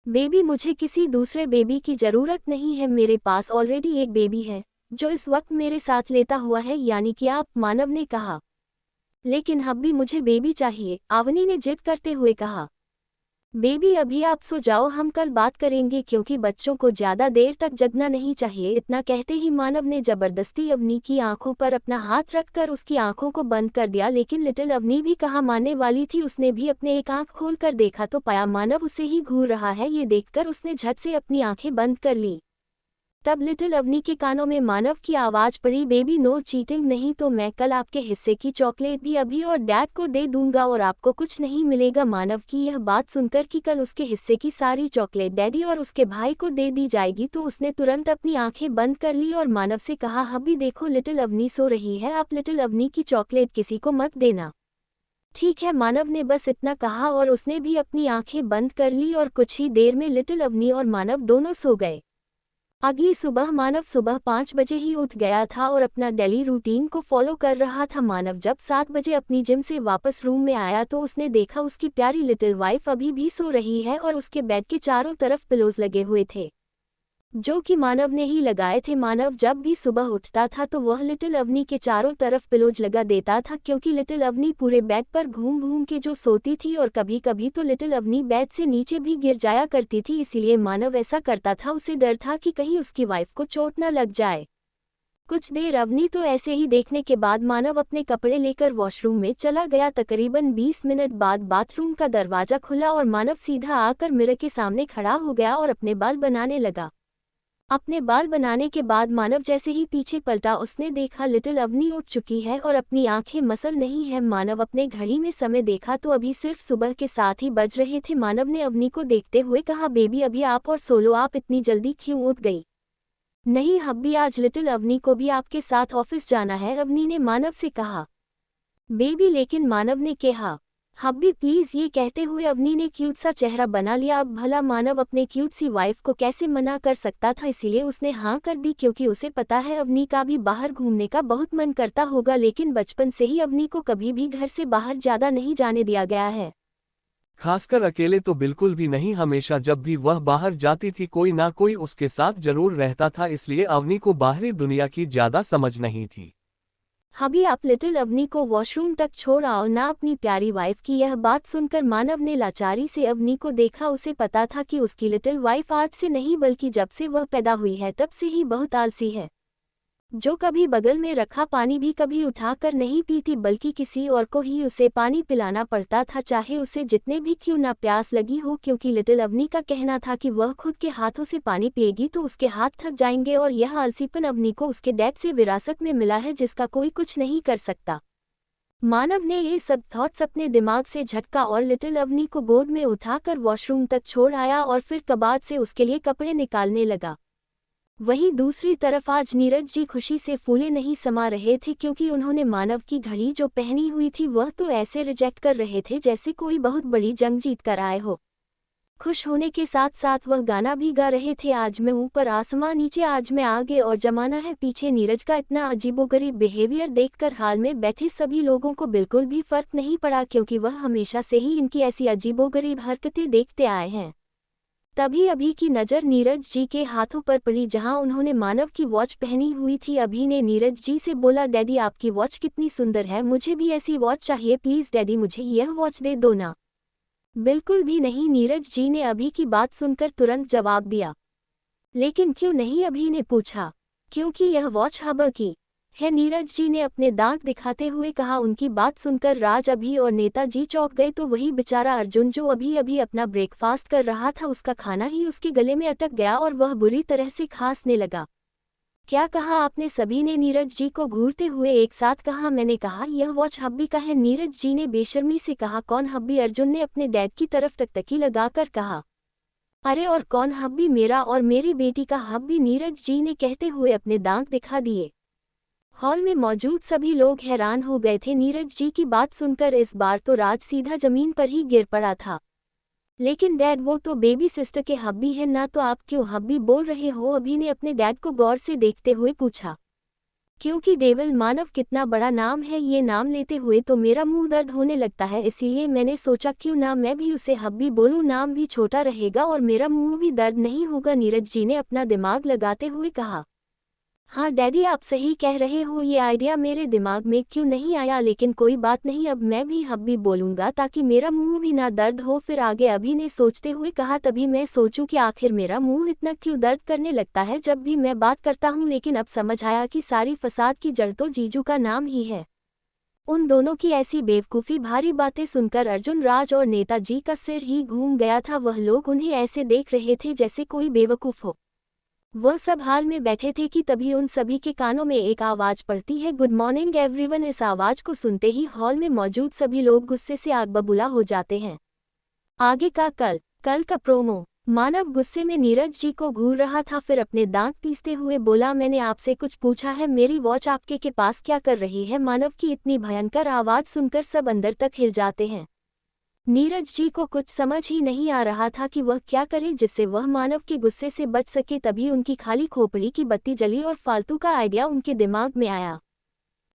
बेबी, मुझे किसी दूसरे बेबी की जरूरत नहीं है, मेरे पास ऑलरेडी एक बेबी है जो इस वक्त मेरे साथ लेटा हुआ है, यानी कि आप। मानव ने कहा, लेकिन हब्बी, मुझे बेबी चाहिए, अवनी ने जिद करते हुए कहा। बेबी, अभी आप सो जाओ, हम कल बात करेंगे क्योंकि बच्चों को ज्यादा देर तक जगना नहीं चाहिए। इतना कहते ही मानव ने जबरदस्ती अवनी की आंखों पर अपना हाथ रखकर उसकी आंखों को बंद कर दिया, लेकिन लिटिल अवनी भी कहाँ मानने वाली थी। उसने भी अपने एक आंख खोलकर देखा तो पाया मानव उसे ही घूर रहा है। ये देखकर उसने झट से अपनी आंखें बंद कर ली। तब लिटिल अवनी के कानों में मानव की आवाज पड़ी, बेबी, नो चीटिंग, नहीं तो मैं कल आपके हिस्से की चॉकलेट भी अभी और डैड को दे दूंगा और आपको कुछ नहीं मिलेगा। मानव की यह बात सुनकर कि कल उसके हिस्से की सारी चॉकलेट डैडी और उसके भाई को दे दी जाएगी तो उसने तुरंत अपनी आंखें बंद कर ली और मानव से कहा, हब्बी देखो, लिटिल अवनी सो रही है, आप लिटिल अवनी की चॉकलेट किसी को मत देना। ठीक है, मानव ने बस इतना कहा और उसने भी अपनी आंखें बंद कर ली और कुछ ही देर में लिटिल अवनी और मानव दोनों सो गए। अगली सुबह मानव सुबह 5 बजे ही उठ गया था और अपना डेली रूटीन को फॉलो कर रहा था। मानव जब 7 बजे अपनी जिम से वापस रूम में आया तो उसने देखा उसकी प्यारी लिटिल वाइफ अभी भी सो रही है और उसके बेड के चारों तरफ पिलोज लगे हुए थे जो कि मानव ने ही लगाए थे। मानव जब भी सुबह उठता था तो वह लिटिल अवनी के चारों तरफ पिलोज लगा देता था क्योंकि लिटिल अवनी पूरे बेड पर घूम घूम के जो सोती थी और कभी कभी तो लिटिल अवनी बेड से नीचे भी गिर जाया करती थी, इसीलिए मानव ऐसा करता था। उसे डर था कि कहीं उसकी वाइफ को चोट न लग जाए। कुछ देर अवनी तो ऐसे ही देखने के बाद मानव अपने कपड़े लेकर वॉशरूम में चला गया। तकरीबन 20 मिनट बाद बाथरूम का दरवाजा खुला और मानव सीधा आकर मिरर के सामने खड़ा हो गया और अपने बाल बनाने लगा। अपने बाल बनाने के बाद मानव जैसे ही पीछे पलटा उसने देखा लिटिल अवनी उठ चुकी है और अपनी आंखें मसल नहीं है। मानव अपने घड़ी में समय देखा तो अभी सिर्फ सुबह के 7 ही बज रहे थे। मानव ने अवनी को देखते हुए कहा, बेबी, अभी आप और सो लो, आप इतनी जल्दी क्यों उठ गई? नहीं हब्बी, आज लिटिल अवनी को भी आपके साथ ऑफिस जाना है, अवनी ने मानव से कहा। बेबी, लेकिन मानव ने कहा, हब्बी प्लीज, ये कहते हुए अवनी ने क्यूट सा चेहरा बना लिया। अब भला मानव अपने क्यूट सी वाइफ को कैसे मना कर सकता था, इसीलिए उसने हाँ कर दी क्योंकि उसे पता है अवनी का भी बाहर घूमने का बहुत मन करता होगा, लेकिन बचपन से ही अवनी को कभी भी घर से बाहर ज्यादा नहीं जाने दिया गया है। खासकर अकेले तो बिल्कुल भी नहीं, हमेशा जब भी वह बाहर जाती थी कोई ना कोई उसके साथ जरूर रहता था, इसलिए अवनी को बाहरी दुनिया की ज्यादा समझ नहीं थी। हबी, आप लिटिल अवनी को वॉशरूम तक छोड़ आओ ना। अपनी प्यारी वाइफ की यह बात सुनकर मानव ने लाचारी से अवनी को देखा। उसे पता था कि उसकी लिटिल वाइफ आज से नहीं बल्कि जब से वह पैदा हुई है तब से ही बहुत आलसी है, जो कभी बगल में रखा पानी भी कभी उठाकर नहीं पीती बल्कि किसी और को ही उसे पानी पिलाना पड़ता था, चाहे उसे जितने भी क्यों ना प्यास लगी हो, क्योंकि लिटिल अवनी का कहना था कि वह खुद के हाथों से पानी पिएगी तो उसके हाथ थक जाएंगे और यह आलसीपन अवनी को उसके डैड से विरासत में मिला है जिसका कोई कुछ नहीं कर सकता। मानव ने ये सब थॉट्स अपने दिमाग से झटका और लिटिल अवनी को गोद में उठाकर वॉशरूम तक छोड़ आया और फिर कबाड़ से उसके लिए कपड़े निकालने लगा। वहीं दूसरी तरफ आज नीरज जी खुशी से फूले नहीं समा रहे थे क्योंकि उन्होंने मानव की घड़ी जो पहनी हुई थी वह तो ऐसे रिजेक्ट कर रहे थे जैसे कोई बहुत बड़ी जंग जीत कर आए हो। खुश होने के साथ साथ वह गाना भी गा रहे थे, आज मैं ऊपर आसमां नीचे, आज मैं आगे और जमाना है पीछे। नीरज का इतना अजीबोगरीब बिहेवियर देखकर हाल में बैठे सभी लोगों को बिल्कुल भी फर्क नहीं पड़ा क्योंकि वह हमेशा से ही इनकी ऐसी अजीबोगरीब हरकतें देखते आए हैं। तभी अभी की नज़र नीरज जी के हाथों पर पड़ी जहां उन्होंने मानव की वॉच पहनी हुई थी। अभी ने नीरज जी से बोला, डैडी आपकी वॉच कितनी सुंदर है, मुझे भी ऐसी वॉच चाहिए, प्लीज़ डैडी मुझे यह वॉच दे दो ना। बिल्कुल भी नहीं, नीरज जी ने अभी की बात सुनकर तुरंत जवाब दिया। लेकिन क्यों नहीं, अभी ने पूछा। क्योंकि यह वॉच हब्बी की है, नीरज जी ने अपने दांत दिखाते हुए कहा। उनकी बात सुनकर राज अभी और नेताजी चौंक गए तो वही बेचारा अर्जुन जो अभी अभी अपना ब्रेकफास्ट कर रहा था उसका खाना ही उसके गले में अटक गया और वह बुरी तरह से खांसने लगा। क्या कहा आपने, सभी ने नीरज जी को घूरते हुए एक साथ कहा। मैंने कहा यह वॉच हब्बी का है, नीरज जी ने बेशर्मी से कहा। कौन हब्बी, अर्जुन ने अपने डैड की तरफ टकटकी लगाकर कहा। अरे और कौन हब्बी, मेरा और मेरी बेटी का हब्बी, नीरज जी ने कहते हुए अपने दांत दिखा दिए। हॉल में मौजूद सभी लोग हैरान हो गए थे नीरज जी की बात सुनकर। इस बार तो राज सीधा जमीन पर ही गिर पड़ा था। लेकिन डैड वो तो बेबी सिस्टर के हब्बी है ना, तो आप क्यों हब्बी बोल रहे हो? अभी ने अपने डैड को गौर से देखते हुए पूछा। क्योंकि डेविल मानव कितना बड़ा नाम है, ये नाम लेते हुए तो मेरा मुंह दर्द होने लगता है, इसीलिए मैंने सोचा क्यों ना मैं भी उसे हब्बी बोलूं, नाम भी छोटा रहेगा और मेरा मुंह भी दर्द नहीं होगा। नीरज जी ने अपना दिमाग लगाते हुए कहा। हाँ डैडी आप सही कह रहे हो, ये आइडिया मेरे दिमाग में क्यों नहीं आया, लेकिन कोई बात नहीं, अब मैं भी हब्बी बोलूंगा ताकि मेरा मुंह भी ना दर्द हो। फिर आगे अभी ने सोचते हुए कहा, तभी मैं सोचूं कि आखिर मेरा मुंह इतना क्यों दर्द करने लगता है जब भी मैं बात करता हूँ, लेकिन अब समझ आया कि सारी फसाद की जड़ तो जीजू का नाम ही है। उन दोनों की ऐसी बेवकूफ़ी भारी बातें सुनकर अर्जुन राज और नेताजी का सिर ही घूम गया था। वह लोग उन्हें ऐसे देख रहे थे जैसे कोई बेवकूफ़ हो। वह सब हाल में बैठे थे कि तभी उन सभी के कानों में एक आवाज़ पड़ती है, गुड मॉर्निंग एवरीवन। इस आवाज़ को सुनते ही हॉल में मौजूद सभी लोग गुस्से से आग बबूला हो जाते हैं। आगे का कल का प्रोमो। मानव गुस्से में नीरज जी को घूर रहा था, फिर अपने दांत पीसते हुए बोला, मैंने आपसे कुछ पूछा है, मेरी वॉच आपके के पास क्या कर रही है? मानव की इतनी भयंकर आवाज़ सुनकर सब अंदर तक हिल जाते हैं। नीरज जी को कुछ समझ ही नहीं आ रहा था कि वह क्या करे जिससे वह मानव के गुस्से से बच सके। तभी उनकी खाली खोपड़ी की बत्ती जली और फालतू का आइडिया उनके दिमाग में आया।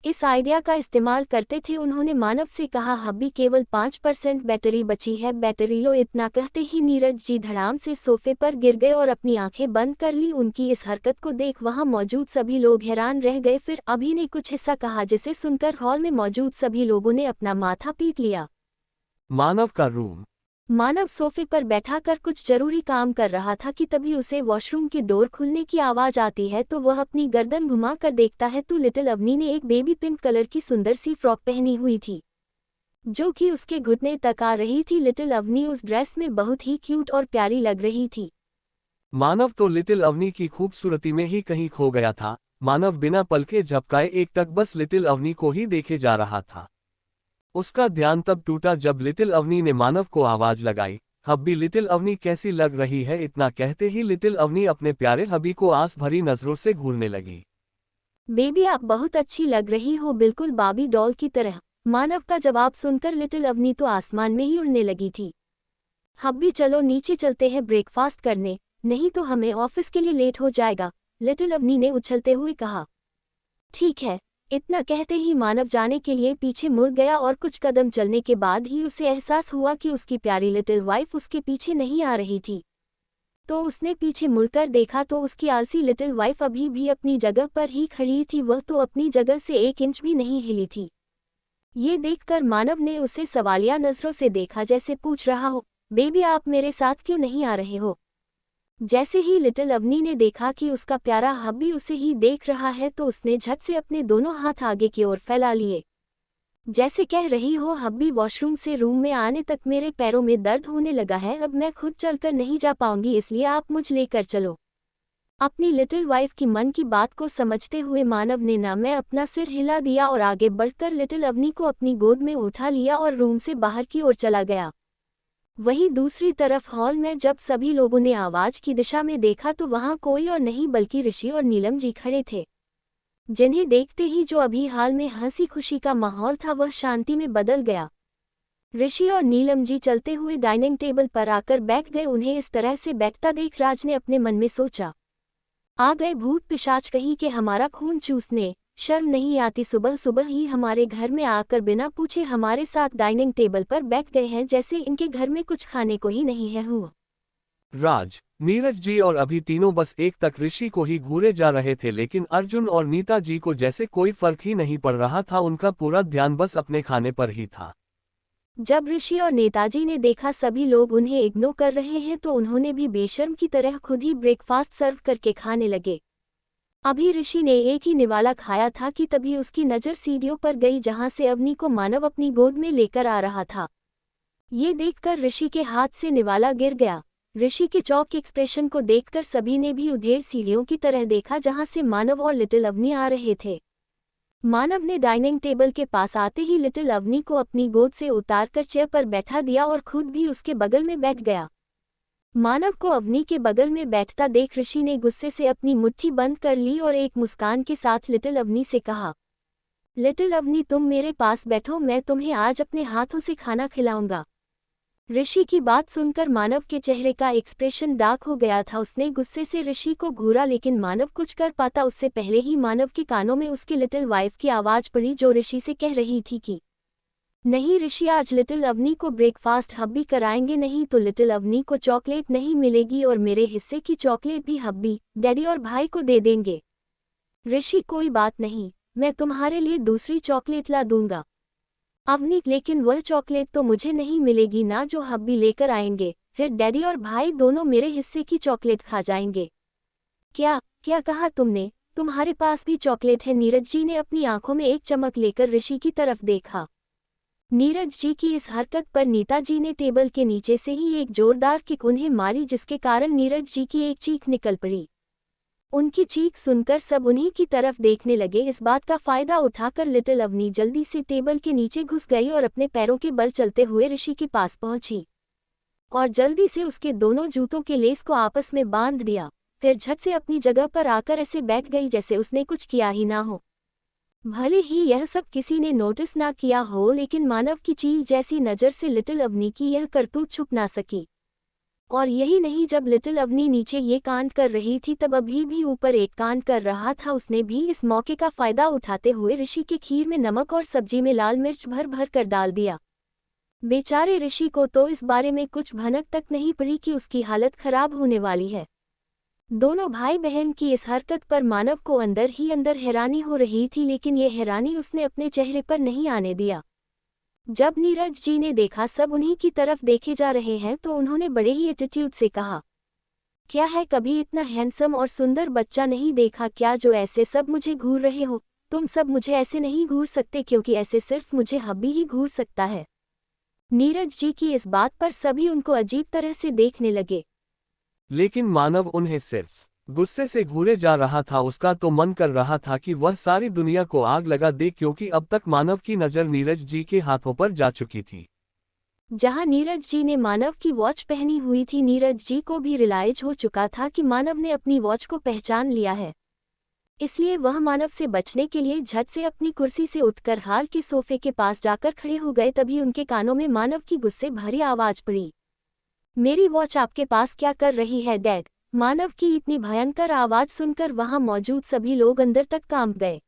इस आइडिया का इस्तेमाल करते थे। उन्होंने मानव से कहा, हब्बी केवल 5% बैटरी बची है, बैटरी लो। इतना कहते ही नीरज जी धड़ाम से सोफे पर गिर गए और अपनी आंखें बंद कर ली। उनकी इस हरकत को देख वहां मौजूद सभी लोग हैरान रह गए। फिर अभी ने कुछ हिस्सा कहा जिसे सुनकर हॉल में मौजूद सभी लोगों ने अपना माथा पीट लिया। मानव का रूम। मानव सोफे पर बैठा कर कुछ जरूरी काम कर रहा था कि तभी उसे वॉशरूम की डोर खुलने की आवाज आती है, तो वह अपनी गर्दन घुमा कर देखता है तो लिटिल अवनी ने एक बेबी पिंक कलर की सुंदर सी फ्रॉक पहनी हुई थी जो कि उसके घुटने तक आ रही थी। लिटिल अवनी उस ड्रेस में बहुत ही क्यूट और प्यारी लग रही थी। मानव तो लिटिल अवनी की खूबसूरती में ही कहीं खो गया था। मानव बिना पलके झपकाए एकटक बस लिटिल अवनी को ही देखे जा रहा था। उसका ध्यान तब टूटा जब लिटिल अवनी ने मानव को आवाज लगाई, हब्बी लिटिल अवनी कैसी लग रही है? इतना कहते ही लिटिल अवनी अपने प्यारे हब्बी को आस भरी नजरों से घूरने लगी। बेबी आप बहुत अच्छी लग रही हो, बिल्कुल बाबी डॉल की तरह। मानव का जवाब सुनकर लिटिल अवनी तो आसमान में ही उड़ने लगी थी। हब्बी चलो नीचे चलते हैं ब्रेकफास्ट करने, नहीं तो हमें ऑफिस के लिए लेट हो जाएगा, लिटिल अवनी ने उछलते हुए कहा। ठीक है। इतना कहते ही मानव जाने के लिए पीछे मुड़ गया और कुछ कदम चलने के बाद ही उसे एहसास हुआ कि उसकी प्यारी लिटिल वाइफ उसके पीछे नहीं आ रही थी। तो उसने पीछे मुड़कर देखा तो उसकी आलसी लिटिल वाइफ अभी भी अपनी जगह पर ही खड़ी थी। वह तो अपनी जगह से 1 इंच भी नहीं हिली थी। ये देखकर मानव ने उसे सवालिया नजरों से देखा, जैसे पूछ रहा हो, बेबी आप मेरे साथ क्यों नहीं आ रहे हो? जैसे ही लिटिल अवनी ने देखा कि उसका प्यारा हब्बी उसे ही देख रहा है तो उसने झट से अपने दोनों हाथ आगे की ओर फैला लिए, जैसे कह रही हो, हब्बी वॉशरूम से रूम में आने तक मेरे पैरों में दर्द होने लगा है, अब मैं खुद चलकर नहीं जा पाऊंगी, इसलिए आप मुझ लेकर चलो। अपनी लिटिल वाइफ की मन की बात को समझते हुए मानव ने ना मैं अपना सिर हिला दिया और आगे बढ़कर लिटिल अवनी को अपनी गोद में उठा लिया और रूम से बाहर की ओर चला गया। वहीं दूसरी तरफ हॉल में जब सभी लोगों ने आवाज की दिशा में देखा तो वहां कोई और नहीं बल्कि ऋषि और नीलम जी खड़े थे, जिन्हें देखते ही जो अभी हाल में हंसी खुशी का माहौल था वह शांति में बदल गया। ऋषि और नीलम जी चलते हुए डाइनिंग टेबल पर आकर बैठ गए। उन्हें इस तरह से बैठता देख राज ने अपने मन में सोचा, आ गए भूत पिशाच कहीं के हमारा खून चूसने, शर्म नहीं आती, सुबह सुबह ही हमारे घर में आकर बिना पूछे हमारे साथ डाइनिंग टेबल पर बैठ गए हैं, जैसे इनके घर में कुछ खाने को ही नहीं है। हुआ राज, नीरज जी और अभी तीनों बस एक तक ऋषि को ही घूरे जा रहे थे, लेकिन अर्जुन और नीता जी को जैसे कोई फर्क ही नहीं पड़ रहा था। उनका पूरा ध्यान बस अपने खाने पर ही था। जब ऋषि और नेताजी ने देखा सभी लोग उन्हें इग्नोर कर रहे हैं तो उन्होंने भी बेशर्म की तरह खुद ही ब्रेकफास्ट सर्व करके खाने लगे। अभी ऋषि ने एक ही निवाला खाया था कि तभी उसकी नज़र सीढ़ियों पर गई जहां से अवनी को मानव अपनी गोद में लेकर आ रहा था। ये देखकर ऋषि के हाथ से निवाला गिर गया। ऋषि के चौक एक्सप्रेशन को देखकर सभी ने भी उधेड़ सीढ़ियों की तरह देखा जहां से मानव और लिटिल अवनी आ रहे थे। मानव ने डाइनिंग टेबल के पास आते ही लिटिल अवनी को अपनी गोद से उतारकर चेयर पर बैठा दिया और खुद भी उसके बगल में बैठ गया। मानव को अवनी के बगल में बैठता देख ऋषि ने गुस्से से अपनी मुट्ठी बंद कर ली और एक मुस्कान के साथ लिटिल अवनी से कहा, लिटिल अवनी तुम मेरे पास बैठो, मैं तुम्हें आज अपने हाथों से खाना खिलाऊंगा। ऋषि की बात सुनकर मानव के चेहरे का एक्सप्रेशन डार्क हो गया था। उसने गुस्से से ऋषि को घूरा, लेकिन मानव कुछ कर पाता उससे पहले ही मानव के कानों में उसकी लिटिल वाइफ की आवाज पड़ी, जो ऋषि से कह रही थी कि नहीं ऋषि, आज लिटिल अवनी को ब्रेकफास्ट हब्बी कराएंगे, नहीं तो लिटिल अवनी को चॉकलेट नहीं मिलेगी और मेरे हिस्से की चॉकलेट भी हब्बी, डैडी और भाई को दे देंगे। ऋषि कोई बात नहीं, मैं तुम्हारे लिए दूसरी चॉकलेट ला दूंगा। अवनी लेकिन वह चॉकलेट तो मुझे नहीं मिलेगी ना जो हब्बी लेकर आएंगे, फिर डैडी और भाई दोनों मेरे हिस्से की चॉकलेट खा जाएंगे। क्या क्या कहा तुमने? तुम्हारे पास भी चॉकलेट है? नीरज जी ने अपनी आंखों में एक चमक लेकर ऋषि की तरफ देखा। नीरज जी की इस हरकत पर नीता जी ने टेबल के नीचे से ही एक जोरदार किक उन्हें मारी, जिसके कारण नीरज जी की एक चीख निकल पड़ी। उनकी चीख सुनकर सब उन्हीं की तरफ देखने लगे। इस बात का फायदा उठाकर लिटिल अवनी जल्दी से टेबल के नीचे घुस गई और अपने पैरों के बल चलते हुए ऋषि के पास पहुंची और जल्दी से उसके दोनों जूतों के लेस को आपस में बांध दिया। फिर झट से अपनी जगह पर आकर ऐसे बैठ गई जैसे उसने कुछ किया ही ना हो। भले ही यह सब किसी ने नोटिस ना किया हो, लेकिन मानव की चील जैसी नज़र से लिटिल अवनी की यह करतूत छुप ना सकी। और यही नहीं, जब लिटिल अवनी नीचे ये कांड कर रही थी तब अभी भी ऊपर एक कांड कर रहा था। उसने भी इस मौके का फायदा उठाते हुए ऋषि के खीर में नमक और सब्जी में लाल मिर्च भर भर कर डाल दिया। बेचारे ऋषि को तो इस बारे में कुछ भनक तक नहीं पड़ी कि उसकी हालत खराब होने वाली है। दोनों भाई बहन की इस हरकत पर मानव को अंदर ही अंदर हैरानी हो रही थी, लेकिन ये हैरानी उसने अपने चेहरे पर नहीं आने दिया। जब नीरज जी ने देखा सब उन्हीं की तरफ देखे जा रहे हैं तो उन्होंने बड़े ही एटीट्यूड से कहा, क्या है, कभी इतना हैंडसम और सुंदर बच्चा नहीं देखा क्या जो ऐसे सब मुझे घूर रहे हो? तुम सब मुझे ऐसे नहीं घूर सकते, क्योंकि ऐसे सिर्फ मुझे हब्बी ही घूर सकता है। नीरज जी की इस बात पर सभी उनको अजीब तरह से देखने लगे। लेकिन मानव उन्हें सिर्फ गुस्से से घूरे जा रहा था। उसका तो मन कर रहा था कि वह सारी दुनिया को आग लगा दे, क्योंकि अब तक मानव की नज़र नीरज जी के हाथों पर जा चुकी थी। जहां नीरज जी ने मानव की वॉच पहनी हुई थी, नीरज जी को भी रियलाइज हो चुका था कि मानव ने अपनी वॉच को पहचान लिया है। इसलिए वह मानव से बचने के लिए झट से अपनी कुर्सी से उठकर हाल के सोफे के पास जाकर खड़े हो गए। तभी उनके कानों में मानव की गुस्से भरी आवाज पड़ी, मेरी वॉच आपके पास क्या कर रही है डैड? मानव की इतनी भयंकर आवाज सुनकर वहां मौजूद सभी लोग अंदर तक कांप गए।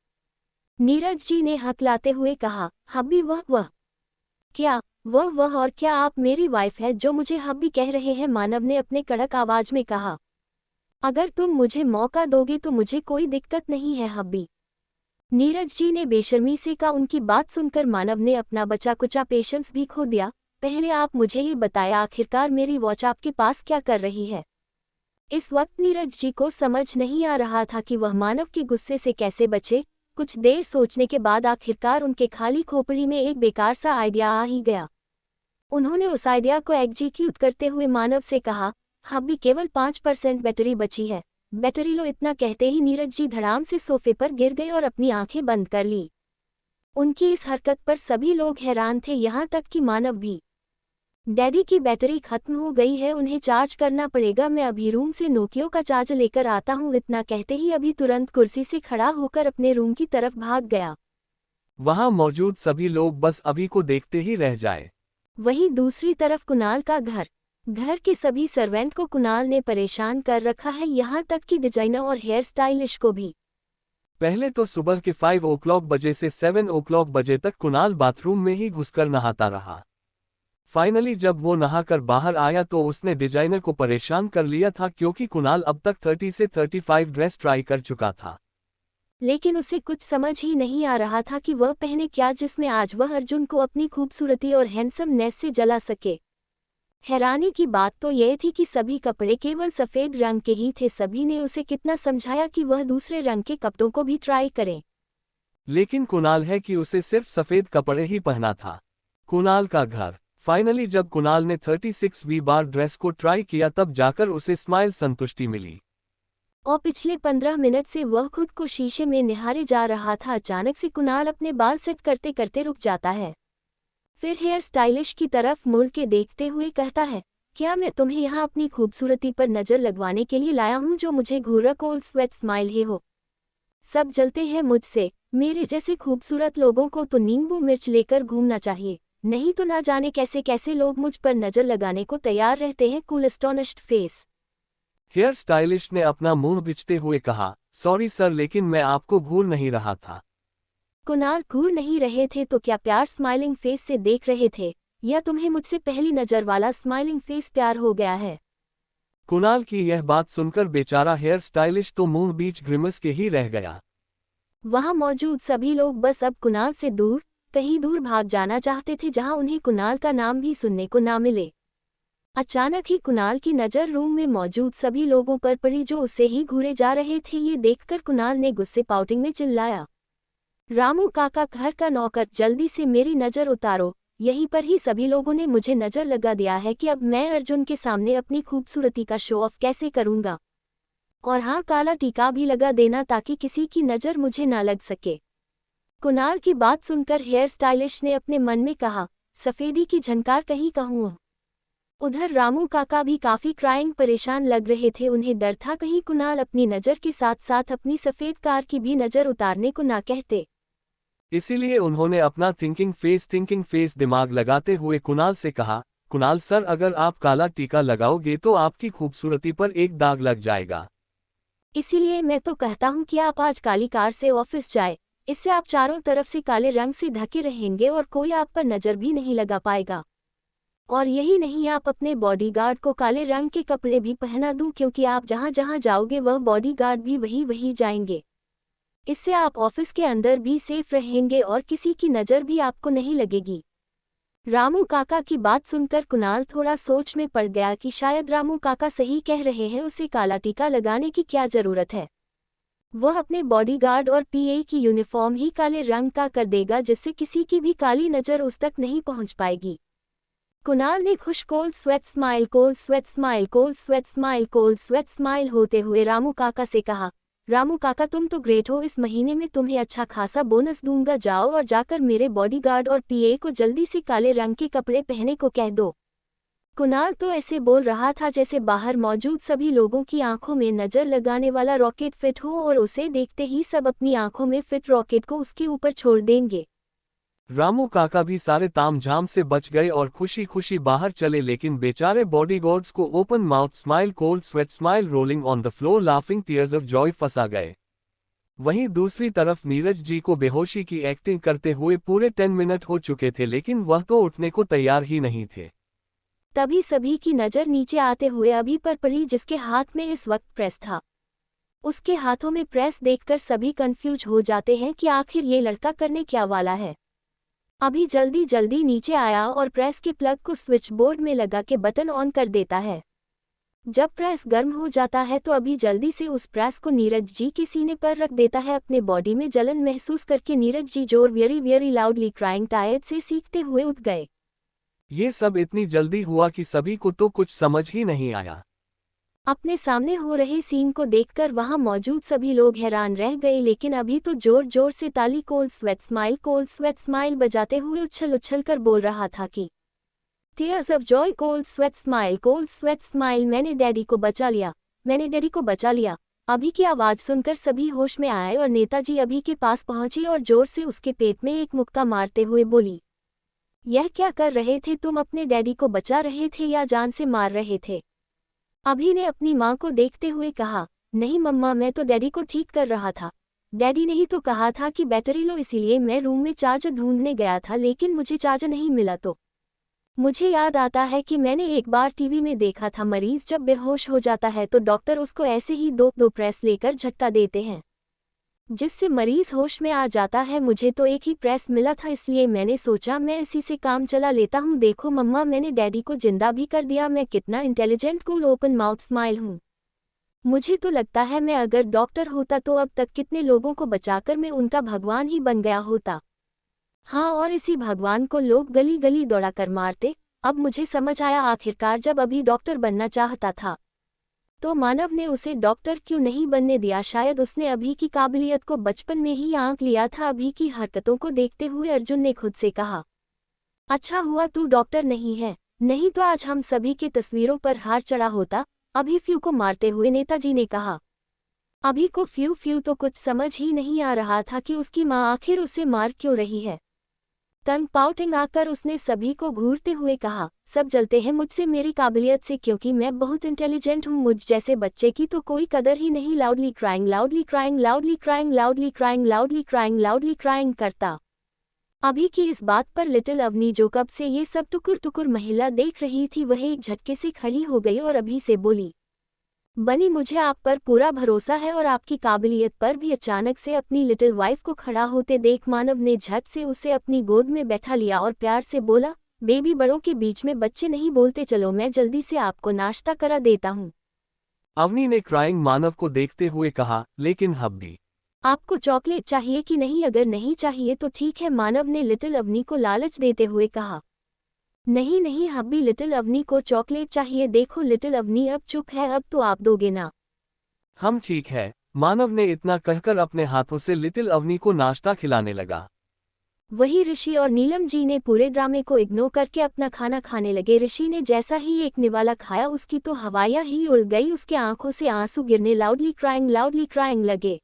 नीरज जी ने हकलाते हुए कहा, हब्बी वह क्या? वह और क्या आप मेरी वाइफ है जो मुझे हब्बी कह रहे हैं? मानव ने अपने कड़क आवाज में कहा, अगर तुम मुझे मौका दोगे तो मुझे कोई दिक्कत नहीं है हब्बी। नीरज जी ने बेशर्मी से कहा। उनकी बात सुनकर मानव ने अपना बचा कुचा पेशेंस भी खो दिया। पहले आप मुझे ये बताया, आखिरकार मेरी वॉच आपके पास क्या कर रही है? इस वक्त नीरज जी को समझ नहीं आ रहा था कि वह मानव के गुस्से से कैसे बचे। कुछ देर सोचने के बाद आखिरकार उनके खाली खोपड़ी में एक बेकार सा आइडिया आ ही गया। उन्होंने उस आइडिया को एग्जीक्यूट करते हुए मानव से कहा, हब्बी केवल 5% बैटरी बची है, बैटरी लो। इतना कहते ही नीरज जी धड़ाम से सोफे पर गिर गए और अपनी आंखें बंद कर ली। उनकी इस हरकत पर सभी लोग हैरान थे, यहाँ तक कि मानव भी। डैडी की बैटरी खत्म हो गई है, उन्हें चार्ज करना पड़ेगा। मैं अभी रूम से नोकियो का चार्ज लेकर आता हूँ। इतना कहते ही अभी तुरंत कुर्सी से खड़ा होकर अपने रूम की तरफ भाग गया। वहां मौजूद सभी लोग बस अभी को देखते ही रह जाए। वहीं दूसरी तरफ कुणाल का घर के सभी सर्वेंट को कुणाल ने परेशान कर रखा है, यहाँ तक कि डिजाइनर और हेयर स्टाइलिश को भी। पहले तो सुबह के 5 o'clock बजे से 7 o'clock बजे तक कुणाल बाथरूम में ही घुसकर नहाता रहा। फाइनली जब वो नहाकर बाहर आया तो उसने डिजाइनर को परेशान कर लिया था, क्योंकि कुणाल अब तक 30 से 35 ड्रेस ट्राई कर चुका था। लेकिन उसे कुछ समझ ही नहीं आ रहा था कि वह पहने क्या, जिसमें आज वह अर्जुन को अपनी खूबसूरती और हैंडसमनेस से जला सके। हैरानी की बात तो यह थी कि सभी कपड़े केवल सफ़ेद रंग के ही थे। सभी ने उसे कितना समझाया कि वह दूसरे रंग के कपड़ों को भी ट्राई करे, लेकिन कुणाल है कि उसे सिर्फ सफ़ेद कपड़े ही पहना था। कुणाल का घर। फाइनली जब कुणाल ने 36 बार ड्रेस को ट्राई किया तब जाकर उसे स्माइल संतुष्टि मिली। और पिछले 15 मिनट से वह खुद को शीशे में निहारे जा रहा था। अचानक से कुणाल अपने बाल सेट करते करते रुक जाता है। फिर हेयर स्टाइलिश की तरफ मुड़ के देखते हुए कहता है, क्या मैं तुम्हें यहाँ अपनी खूबसूरती पर नज़र लगवाने के लिए लाया हूँ जो मुझे घूरा कोल्ड स्वेट स्माइल ही हो? सब जलते हैं मुझसे। मेरे जैसे खूबसूरत लोगों को तो नींबू मिर्च लेकर घूमना चाहिए। नहीं तो ना जाने कैसे कैसे लोग मुझ पर नजर लगाने को तैयार रहते हैं। Cool astonished face. Hair stylist ने अपना मुंह बिचते हुए कहा, सॉरी सर, लेकिन मैं आपको घूर नहीं रहा था। कुणाल घूर नहीं रहे थे तो क्या प्यार स्माइलिंग फेस से देख रहे थे, या तुम्हें मुझसे पहली नजर वाला स्माइलिंग फेस प्यार हो गया है? कुणाल की यह बात सुनकर बेचारा हेयर स्टाइलिस्ट तो मुंह बीच ग्रिमस के ही रह गया। वहां मौजूद सभी लोग बस अब कुणाल से दूर, कहीं दूर भाग जाना चाहते थे जहां उन्हें कुणाल का नाम भी सुनने को ना मिले। अचानक ही कुणाल की नज़र रूम में मौजूद सभी लोगों पर पड़ी जो उसे ही घूरे जा रहे थे। ये देखकर कुणाल ने गुस्से पाउटिंग में चिल्लाया, रामू काका, घर का नौकर, जल्दी से मेरी नज़र उतारो। यहीं पर ही सभी लोगों ने मुझे नज़र लगा दिया है कि अब मैं अर्जुन के सामने अपनी खूबसूरती का शो ऑफ कैसे करूंगा। और हाँ, काला टीका भी लगा देना ताकि किसी की नज़र मुझे ना लग सके। कुणाल की बात सुनकर हेयर स्टाइलिस्ट ने अपने मन में कहा, सफेदी की झनकार कहीं कहूँ। उधर रामू काका भी काफी क्राइंग परेशान लग रहे थे। उन्हें डर था कहीं कुणाल अपनी नज़र के साथ साथ अपनी सफ़ेद कार की भी नज़र उतारने को ना कहते। इसीलिए उन्होंने अपना थिंकिंग फेस दिमाग लगाते हुए कुणाल से कहा, कुणाल सर, अगर आप काला टीका लगाओगे तो आपकी खूबसूरती पर एक दाग लग जाएगा। इसीलिए मैं तो कहता हूँ कि आप आज काली कार से ऑफिस जाए। इससे आप चारों तरफ से काले रंग से ढके रहेंगे और कोई आप पर नज़र भी नहीं लगा पाएगा। और यही नहीं, आप अपने बॉडीगार्ड को काले रंग के कपड़े भी पहना दूं, क्योंकि आप जहां जहां जाओगे वह बॉडीगार्ड भी वही वही जाएंगे। इससे आप ऑफिस के अंदर भी सेफ रहेंगे और किसी की नज़र भी आपको नहीं लगेगी। रामू काका की बात सुनकर कुणाल थोड़ा सोच में पड़ गया कि शायद रामू काका सही कह रहे हैं, उसे काला टीका लगाने की क्या जरूरत है। वह अपने बॉडीगार्ड और पीए की यूनिफॉर्म ही काले रंग का कर देगा, जिससे किसी की भी काली नज़र उस तक नहीं पहुंच पाएगी। कुणाल ने खुश cold sweat smile, cold sweat smile, cold sweat smile, cold sweat smile होते हुए रामू काका से कहा, रामू काका, तुम तो ग्रेट हो, इस महीने में तुम्हें अच्छा खासा बोनस दूंगा। जाओ और जाकर मेरे बॉडीगार्ड और पीए को जल्दी से काले रंग के कपड़े पहनने को कह दो। कुणाल तो ऐसे बोल रहा था जैसे बाहर मौजूद सभी लोगों की आंखों में नज़र लगाने वाला रॉकेट फिट हो और उसे देखते ही सब अपनी आंखों में फिट रॉकेट को उसके ऊपर छोड़ देंगे। रामू काका भी सारे तामझाम से बच गए और खुशी खुशी बाहर चले, लेकिन बेचारे बॉडीगार्ड्स को open mouth smile, cold sweat smile, rolling on the floor, laughing tears of Joy फंसा गए। वहीं दूसरी तरफ नीरज जी को बेहोशी की एक्टिंग करते हुए पूरे 10 मिनट हो चुके थे, लेकिन वह तो उठने को तैयार ही नहीं थे। तभी सभी की नज़र नीचे आते हुए अभी पर पड़ी, जिसके हाथ में इस वक्त प्रेस था। उसके हाथों में प्रेस देखकर सभी कंफ्यूज हो जाते हैं कि आखिर ये लड़का करने क्या वाला है। अभी जल्दी जल्दी नीचे आया और प्रेस के प्लग को स्विच बोर्ड में लगा के बटन ऑन कर देता है। जब प्रेस गर्म हो जाता है तो अभी जल्दी से उस प्रेस को नीरज जी के सीने पर रख देता है। अपने बॉडी में जलन महसूस करके नीरज जी जोर very very loudly crying tired से सीखते हुए उठ गए। ये सब इतनी जल्दी हुआ कि सभी को तो कुछ समझ ही नहीं आया। अपने सामने हो रहे सीन को देखकर वहां मौजूद सभी लोग हैरान रह गए, लेकिन अभी तो जोर जोर से ताली कोल्ड स्वेट स्माइल बजाते हुए उछल उछल कर बोल रहा था कि tears of Joy, cold sweat smile, मैंने डैडी को बचा लिया, मैंने डैडी को बचा लिया। अभी की आवाज़ सुनकर सभी होश में आए और नेताजी अभी के पास पहुंची और जोर से उसके पेट में एक मुक्का मारते हुए बोली, यह क्या कर रहे थे तुम? अपने डैडी को बचा रहे थे या जान से मार रहे थे? अभी ने अपनी माँ को देखते हुए कहा, नहीं मम्मा, मैं तो डैडी को ठीक कर रहा था। डैडी ने ही तो कहा था कि बैटरी लो, इसीलिए मैं रूम में चार्जर ढूंढने गया था, लेकिन मुझे चार्जर नहीं मिला। तो मुझे याद आता है कि मैंने एक बार टीवी में देखा था, मरीज जब बेहोश हो जाता है तो डॉक्टर उसको ऐसे ही दो प्रेस लेकर झटका देते हैं, जिससे मरीज होश में आ जाता है। मुझे तो एक ही प्रेस मिला था, इसलिए मैंने सोचा मैं इसी से काम चला लेता हूँ। देखो मम्मा, मैंने डैडी को जिंदा भी कर दिया। मैं कितना intelligent, cool, open mouth smile हूँ। मुझे तो लगता है मैं अगर डॉक्टर होता तो अब तक कितने लोगों को बचाकर मैं उनका भगवान ही बन गया होता। हाँ, और इसी भगवान को लोग गली गली दौड़ा कर मारते। अब मुझे समझ आया आखिरकार, जब अभी डॉक्टर बनना चाहता था तो मानव ने उसे डॉक्टर क्यों नहीं बनने दिया। शायद उसने अभी की काबिलियत को बचपन में ही आंक लिया था। अभी की हरकतों को देखते हुए अर्जुन ने खुद से कहा, अच्छा हुआ तू डॉक्टर नहीं है, नहीं तो आज हम सभी के तस्वीरों पर हार चढ़ा होता। अभी फ्यू को मारते हुए नेताजी ने कहा। अभी को फ्यू तो कुछ समझ ही नहीं आ रहा था कि उसकी माँ आखिर उसे मार क्यों रही है। तंग पाउटिंग आकर उसने सभी को घूरते हुए कहा, सब जलते हैं मुझसे मेरी काबिलियत से क्योंकि मैं बहुत इंटेलिजेंट हूँ, मुझ जैसे बच्चे की तो कोई कदर ही नहीं। Loudly crying, loudly crying, loudly crying, loudly crying, loudly crying, loudly crying करता। अभी की इस बात पर लिटिल अवनी, जो कब से ये सब टुकुर टुकुर महिला देख रही थी, वह एक झटके से खड़ी हो गई और अभी से बोली, बनी मुझे आप पर पूरा भरोसा है और आपकी काबिलियत पर भी। अचानक से अपनी लिटिल वाइफ को खड़ा होते देख मानव ने झट से उसे अपनी गोद में बैठा लिया और प्यार से बोला, बेबी बड़ों के बीच में बच्चे नहीं बोलते, चलो मैं जल्दी से आपको नाश्ता करा देता हूँ। अवनी ने क्राइंग मानव को देखते हुए कहा, लेकिन हब्बी आपको चॉकलेट चाहिए कि नहीं? अगर नहीं चाहिए तो ठीक है, मानव ने लिटिल अवनी को लालच देते हुए कहा। नहीं नहीं हब्बी, लिटिल अवनी को चॉकलेट चाहिए। देखो लिटिल अवनी अब चुप है, अब तो आप दोगे ना? हम ठीक है, मानव ने इतना कहकर अपने हाथों से लिटिल अवनी को नाश्ता खिलाने लगा। वही ऋषि और नीलम जी ने पूरे ड्रामे को इग्नोर करके अपना खाना खाने लगे। ऋषि ने जैसा ही एक निवाला खाया उसकी तो हवाइयाँ ही उड़ गई, उसके आंखों से आंसू गिरने लाउडली क्राइंग लगे,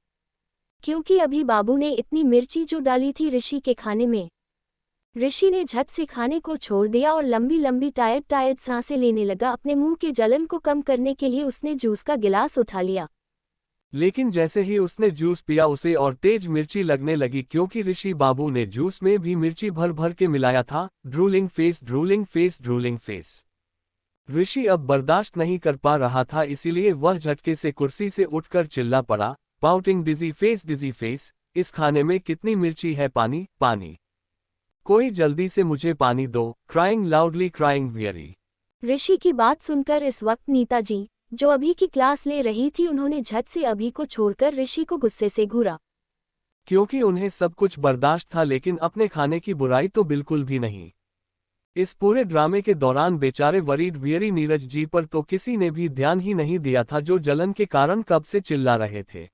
क्योंकि अभी बाबू ने इतनी मिर्ची जो डाली थी ऋषि के खाने में। ऋषि ने झट से खाने को छोड़ दिया और लंबी लंबी टायर्ड सांसें लेने लगा। अपने मुंह के जलन को कम करने के लिए उसने जूस का गिलास उठा लिया। लेकिन जैसे ही उसने जूस पिया उसे और तेज मिर्ची लगने लगी, क्योंकि ऋषि बाबू ने जूस में भी मिर्ची भर भर के मिलाया था। Drooling face, drooling face, drooling face. Rishi अब बर्दाश्त नहीं कर पा रहा था, इसीलिए वह झटके से कुर्सी से उठकर चिल्ला पड़ा, पाउटिंग डिजी फेस, इस खाने में कितनी मिर्ची है? पानी, पानी, कोई जल्दी से मुझे पानी दो। Crying loudly crying very. Rishi की बात सुनकर इस वक्त नीता जी, जो अभी की क्लास ले रही थी, उन्होंने झट से अभी को छोड़कर ऋषि को गुस्से से घूरा, क्योंकि उन्हें सब कुछ बर्दाश्त था लेकिन अपने खाने की बुराई तो बिल्कुल भी नहीं। इस पूरे ड्रामे के दौरान बेचारे वरीड वियरी नीरज जी पर तो किसी ने भी ध्यान ही नहीं दिया था, जो जलन के कारण कब से चिल्ला रहे थे।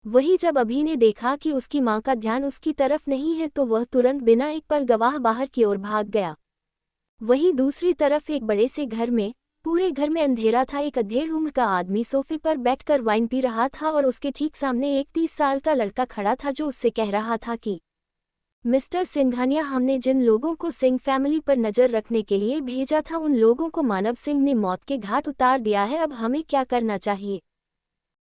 वही जब अभी ने देखा कि उसकी मां का ध्यान उसकी तरफ नहीं है तो वह तुरंत बिना एक पल गवाह बाहर की ओर भाग गया। वहीं दूसरी तरफ एक बड़े से घर में, पूरे घर में अंधेरा था। एक अधेड़ उम्र का आदमी सोफे पर बैठकर वाइन पी रहा था और उसके ठीक सामने एक 30 साल का लड़का खड़ा था, जो उससे कह रहा था कि मिस्टर सिंघानिया, हमने जिन लोगों को सिंह फैमिली पर नजर रखने के लिए भेजा था, उन लोगों को मानव सिंह ने मौत के घाट उतार दिया है। अब हमें क्या करना चाहिए?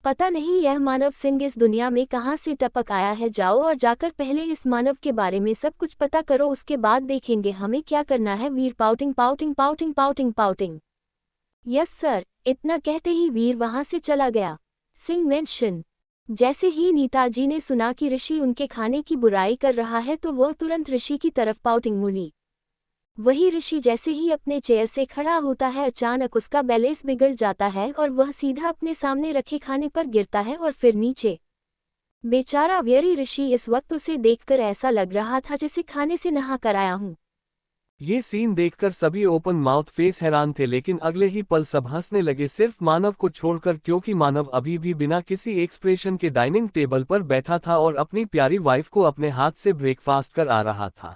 पता नहीं यह मानव सिंह इस दुनिया में कहाँ से टपक आया है। जाओ और जाकर पहले इस मानव के बारे में सब कुछ पता करो, उसके बाद देखेंगे हमें क्या करना है। Veer pouting pouting pouting pouting pouting. Yes sir. इतना कहते ही वीर वहां से चला गया। सिंह मेंशन। जैसे ही नीताजी ने सुना कि ऋषि उनके खाने की बुराई कर रहा है तो वह तुरंत ऋषि की तरफ पाउटिंग मुड़ी। वही ऋषि जैसे ही अपने चेयर से खड़ा होता है, अचानक उसका बैलेंस बिगड़ जाता है और वह सीधा अपने सामने रखे खाने पर गिरता है और फिर नीचे। बेचारा वेरी ऋषि, इस वक्त उसे देखकर ऐसा लग रहा था जैसे खाने से नहा कर आया हूं। ये सीन देखकर सभी ओपन माउथ फेस हैरान थे, लेकिन अगले ही पल सब हंसने लगे, सिर्फ मानव को छोड़कर, क्योंकि मानव अभी भी बिना किसी एक्सप्रेशन के डाइनिंग टेबल पर बैठा था और अपनी प्यारी वाइफ को अपने हाथ से ब्रेकफास्ट कर आ रहा था।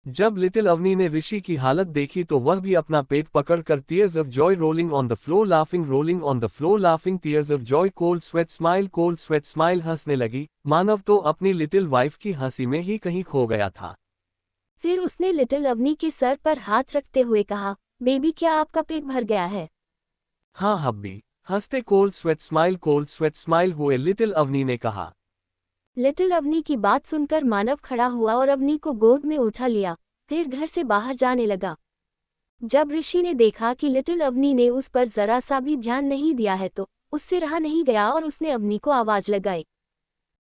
जब लिटिल अवनी ने ऋषि की हालत देखी तो वह भी अपना पेट पकड़कर tears of Joy rolling on the floor laughing, rolling on the floor laughing, tears of Joy, cold sweat smile हंसने लगी। मानव तो अपनी लिटिल वाइफ की हंसी में ही कहीं खो गया था। फिर उसने लिटिल अवनी के सर पर हाथ रखते हुए कहा, बेबी क्या आपका पेट भर गया है? हाँ हब्बी, हंसते कोल्ड स्वेट स्माइल हुए लिटिल अवनी ने कहा। लिटिल अवनी की बात सुनकर मानव खड़ा हुआ और अवनी को गोद में उठा लिया, फिर घर से बाहर जाने लगा। जब ऋषि ने देखा कि लिटिल अवनी ने उस पर जरा सा भी ध्यान नहीं दिया है तो उससे रहा नहीं गया और उसने अवनी को आवाज लगाई,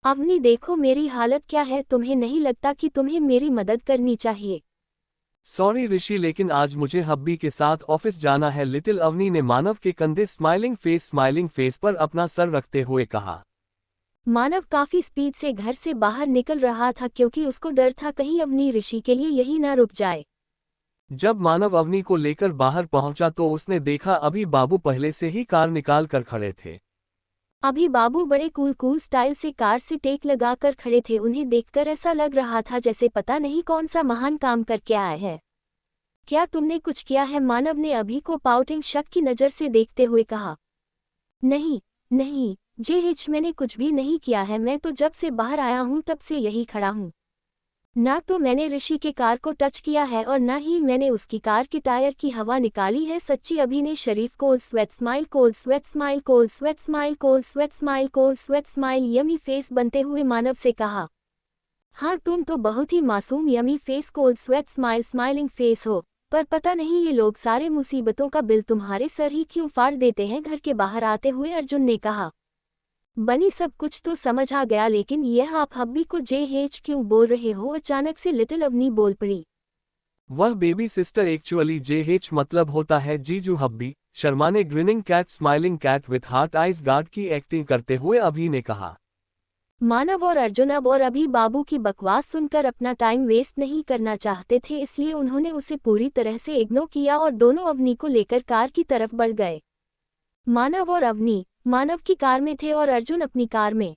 अवनी देखो मेरी हालत क्या है, तुम्हें नहीं लगता कि तुम्हें मेरी मदद करनी चाहिए? सॉरी ऋषि, लेकिन आज मुझे हब्बी के साथ ऑफिस जाना है, लिटिल अवनी ने मानव के कंधे स्माइलिंग फेस पर अपना सर रखते हुए कहा। मानव काफी स्पीड से घर से बाहर निकल रहा था, क्योंकि उसको डर था कहीं अवनी ऋषि के लिए यही ना रुक जाए। जब मानव अवनी को लेकर बाहर पहुंचा तो उसने देखा अभी बाबू पहले से ही कार निकाल कर खड़े थे। अभी बाबू बड़े कूल स्टाइल से कार से टेक लगाकर खड़े थे। उन्हें देखकर ऐसा लग रहा था जैसे पता नहीं कौन सा महान काम करके आए हैं। क्या तुमने कुछ किया है? मानव ने अभी को पाउटिंग शक की नज़र से देखते हुए कहा। नहीं नहीं जेहिच, मैंने कुछ भी नहीं किया है, मैं तो जब से बाहर आया हूँ तब से यही खड़ा हूँ। ना तो मैंने ऋषि के कार को टच किया है और ना ही मैंने उसकी कार की टायर की हवा निकाली है। सच्ची अभी ने शरीफ cold sweat smile, cold sweat smile, cold sweat smile, cold sweat smile, cold sweat smile yummy face बनते हुए मानव से कहा। हाँ तुम तो बहुत ही मासूम yummy face cold sweat smile smiling face हो, पर पता नहीं ये लोग सारे मुसीबतों का बिल तुम्हारे सर ही क्यों फाड़ देते हैं। घर के बाहर आते हुए अर्जुन ने कहा। बनी सब कुछ तो समझ आ गया, लेकिन यह आप हब्बी को जेहेच क्यों बोल रहे हो? अचानक से लिटिल अवनी बोल पड़ी। वह बेबी सिस्टर एक्चुअली जेहेच मतलब होता है जीजू हब्बी। शर्मा ने grinning cat smiling cat with heart eyes guard की एक्टिंग करते हुए अभी ने कहा। मानव और अर्जुन अब और अभी बाबू की बकवास सुनकर अपना टाइम वेस्ट नहीं करना चाहते थे, इसलिए उन्होंने उसे पूरी तरह से इग्नोर किया और दोनों अवनी को लेकर कार की तरफ बढ़ गए। मानव और अवनी मानव की कार में थे और अर्जुन अपनी कार में।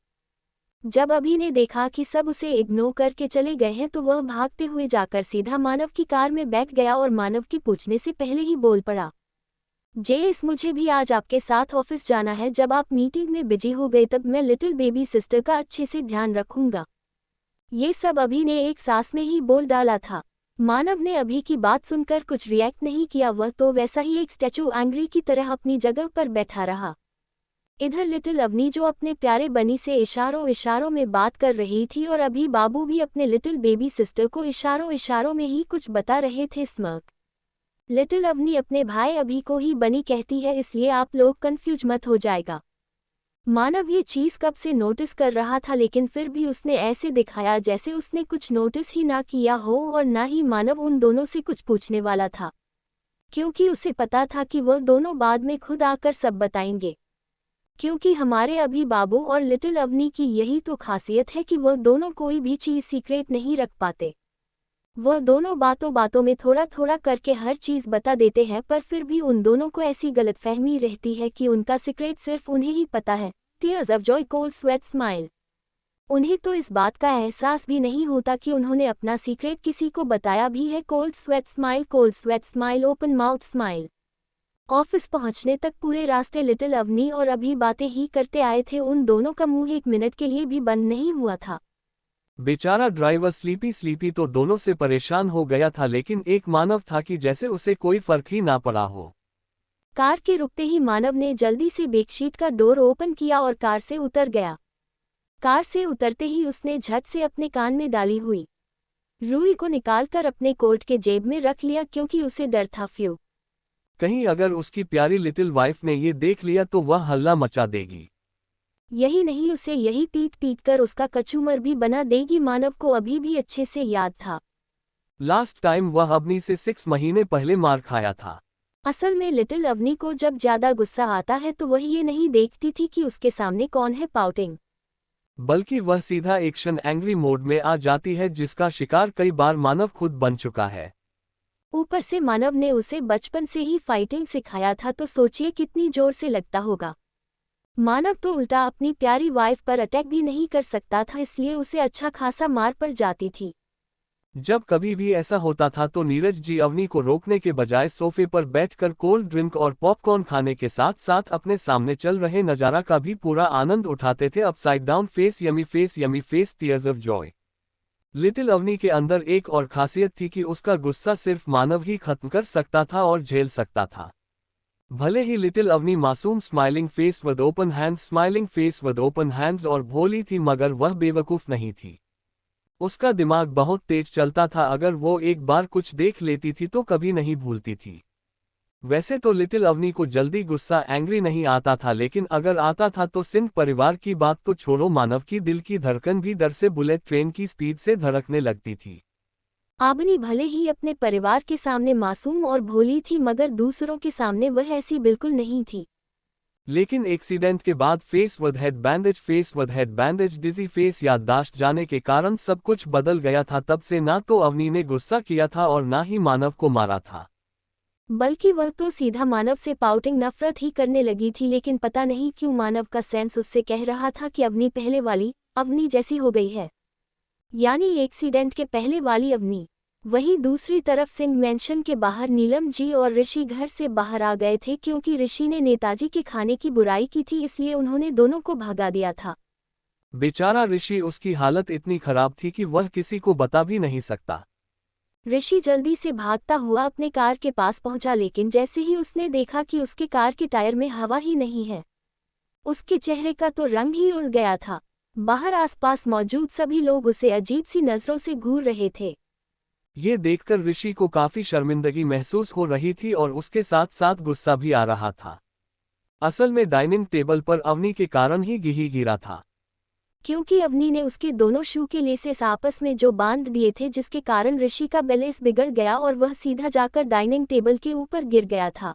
जब अभी ने देखा कि सब उसे इग्नोर करके चले गए हैं तो वह भागते हुए जाकर सीधा मानव की कार में बैठ गया और मानव के पूछने से पहले ही बोल पड़ा। जेस मुझे भी आज आपके साथ ऑफिस जाना है। जब आप मीटिंग में बिजी हो गए तब मैं लिटिल बेबी सिस्टर का अच्छे से ध्यान रखूंगा। ये सब अभी ने एक सांस में ही बोल डाला था। मानव ने अभी की बात सुनकर कुछ रिएक्ट नहीं किया, वह तो वैसा ही एक स्टैचू एंग्री की तरह अपनी जगह पर बैठा रहा। इधर लिटिल अवनी जो अपने प्यारे बनी से इशारों इशारों में बात कर रही थी और अभी बाबू भी अपने लिटिल बेबी सिस्टर को इशारों इशारों में ही कुछ बता रहे थे। स्मर्क। लिटिल अवनी अपने भाई अभी को ही बनी कहती है, इसलिए आप लोग कंफ्यूज मत हो जाएगा। मानव ये चीज कब से नोटिस कर रहा था, लेकिन फिर भी उसने ऐसे दिखाया जैसे उसने कुछ नोटिस ही ना किया हो और ना ही मानव उन दोनों से कुछ पूछने वाला था, क्योंकि उसे पता था कि वह दोनों बाद में खुद आकर सब बताएंगे। क्योंकि हमारे अभी बाबू और लिटिल अवनी की यही तो खासियत है कि वह दोनों कोई भी चीज़ सीक्रेट नहीं रख पाते। वह दोनों बातों बातों में थोड़ा थोड़ा करके हर चीज़ बता देते हैं, पर फिर भी उन दोनों को ऐसी गलतफहमी रहती है कि उनका सीक्रेट सिर्फ उन्हें ही पता है। Tears of Joy, cold sweat smile. उन्हें तो इस बात का एहसास भी नहीं होता कि उन्होंने अपना सीक्रेट किसी को बताया भी है। Cold sweat smile, cold sweat smile, open mouth smile. Office पहुंचने तक पूरे रास्ते लिटिल अवनी और अभी बातें ही करते आए थे। उन दोनों का मुंह एक मिनट के लिए भी बंद नहीं हुआ था। बेचारा ड्राइवर स्लीपी स्लीपी तो दोनों से परेशान हो गया था, लेकिन एक मानव था कि जैसे उसे कोई फर्क ही ना पड़ा हो। कार के रुकते ही मानव ने जल्दी से बैकसीट का डोर ओपन किया और कार से उतर गया। कार से उतरते ही उसने झट से अपने कान में डाली हुई रुई को निकालकर अपने कोट के जेब में रख लिया, क्योंकि उसे डर था फ्यू कहीं अगर उसकी प्यारी लिटिल वाइफ ने ये देख लिया तो वह हल्ला मचा देगी। यही नहीं, उसे यही पीट पीट कर उसका कचूमर भी बना देगी। मानव को अभी भी अच्छे से याद था लास्ट टाइम वह अवनी से 6 महीने पहले मार खाया था। असल में लिटिल अवनी को जब ज्यादा गुस्सा आता है तो वह ये नहीं देखती थी कि उसके सामने कौन है पाउटिंग, बल्कि वह सीधा एक्शन एंग्री मोड में आ जाती है, जिसका शिकार कई बार मानव खुद बन चुका है। ऊपर से मानव ने उसे बचपन से ही फाइटिंग सिखाया था, तो सोचिए कितनी जोर से लगता होगा। मानव तो उल्टा अपनी प्यारी वाइफ पर अटैक भी नहीं कर सकता था, इसलिए उसे अच्छा खासा मार पड़ जाती थी। जब कभी भी ऐसा होता था तो नीरज जी अवनी को रोकने के बजाय सोफे पर बैठकर कोल्ड ड्रिंक और पॉपकॉर्न खाने के साथ साथ अपने सामने चल रहे नजारा का भी पूरा आनंद उठाते थे। Upside down face, yummy face, tears of joy. Little Avni के अंदर एक और खासियत थी कि उसका गुस्सा सिर्फ मानव ही खत्म कर सकता था और झेल सकता था। भले ही लिटिल अवनी मासूम smiling face with open hands, smiling face with open hands और भोली थी, मगर वह बेवकूफ नहीं थी। उसका दिमाग बहुत तेज चलता था। अगर वो एक बार कुछ देख लेती थी तो कभी नहीं भूलती थी। वैसे तो लिटिल अवनी को जल्दी गुस्सा एंग्री नहीं आता था, लेकिन अगर आता था तो सिंध परिवार की बात तो छोड़ो, मानव की दिल की धड़कन भी डर से बुलेट ट्रेन की स्पीड से धड़कने लगती थी। आवनी भले ही अपने परिवार के सामने मासूम और भोली थी, मगर दूसरों के सामने वह ऐसी बिल्कुल नहीं थी। लेकिन एक्सीडेंट के बाद face with head bandage, dizzy face, याददाश्त जाने के कारण सब कुछ बदल गया था। तब से ना तो अवनी ने गुस्सा किया था और ना ही मानव को मारा था, बल्कि वह तो सीधा मानव से पाउटिंग नफरत ही करने लगी थी। लेकिन पता नहीं क्यों मानव का सेंस उससे कह रहा था कि अवनी पहले वाली अवनी जैसी हो गई है, यानी एक्सीडेंट के पहले वाली अवनी। वहीं दूसरी तरफ सिंह मेंशन के बाहर नीलम जी और ऋषि घर से बाहर आ गए थे, क्योंकि ऋषि ने नेताजी के खाने की बुराई की थी, इसलिए उन्होंने दोनों को भगा दिया था। बेचारा ऋषि, उसकी हालत इतनी खराब थी कि वह किसी को बता भी नहीं सकता। ऋषि जल्दी से भागता हुआ अपने कार के पास पहुंचा, लेकिन जैसे ही उसने देखा कि उसके कार के टायर में हवा ही नहीं है, उसके चेहरे का तो रंग ही उड़ गया था। बाहर आसपास मौजूद सभी लोग उसे अजीब सी नजरों से घूर रहे थे। ये देखकर ऋषि को काफी शर्मिंदगी महसूस हो रही थी और उसके साथ साथ गुस्सा भी आ रहा था। असल में डाइनिंग टेबल पर अवनी के कारण ही घी गिरा था, क्योंकि अवनी ने उसके दोनों शू के लेसेस आपस में जो बांध दिए थे, जिसके कारण ऋषि का बैलेंस बिगड़ गया और वह सीधा जाकर डाइनिंग टेबल के ऊपर गिर गया था।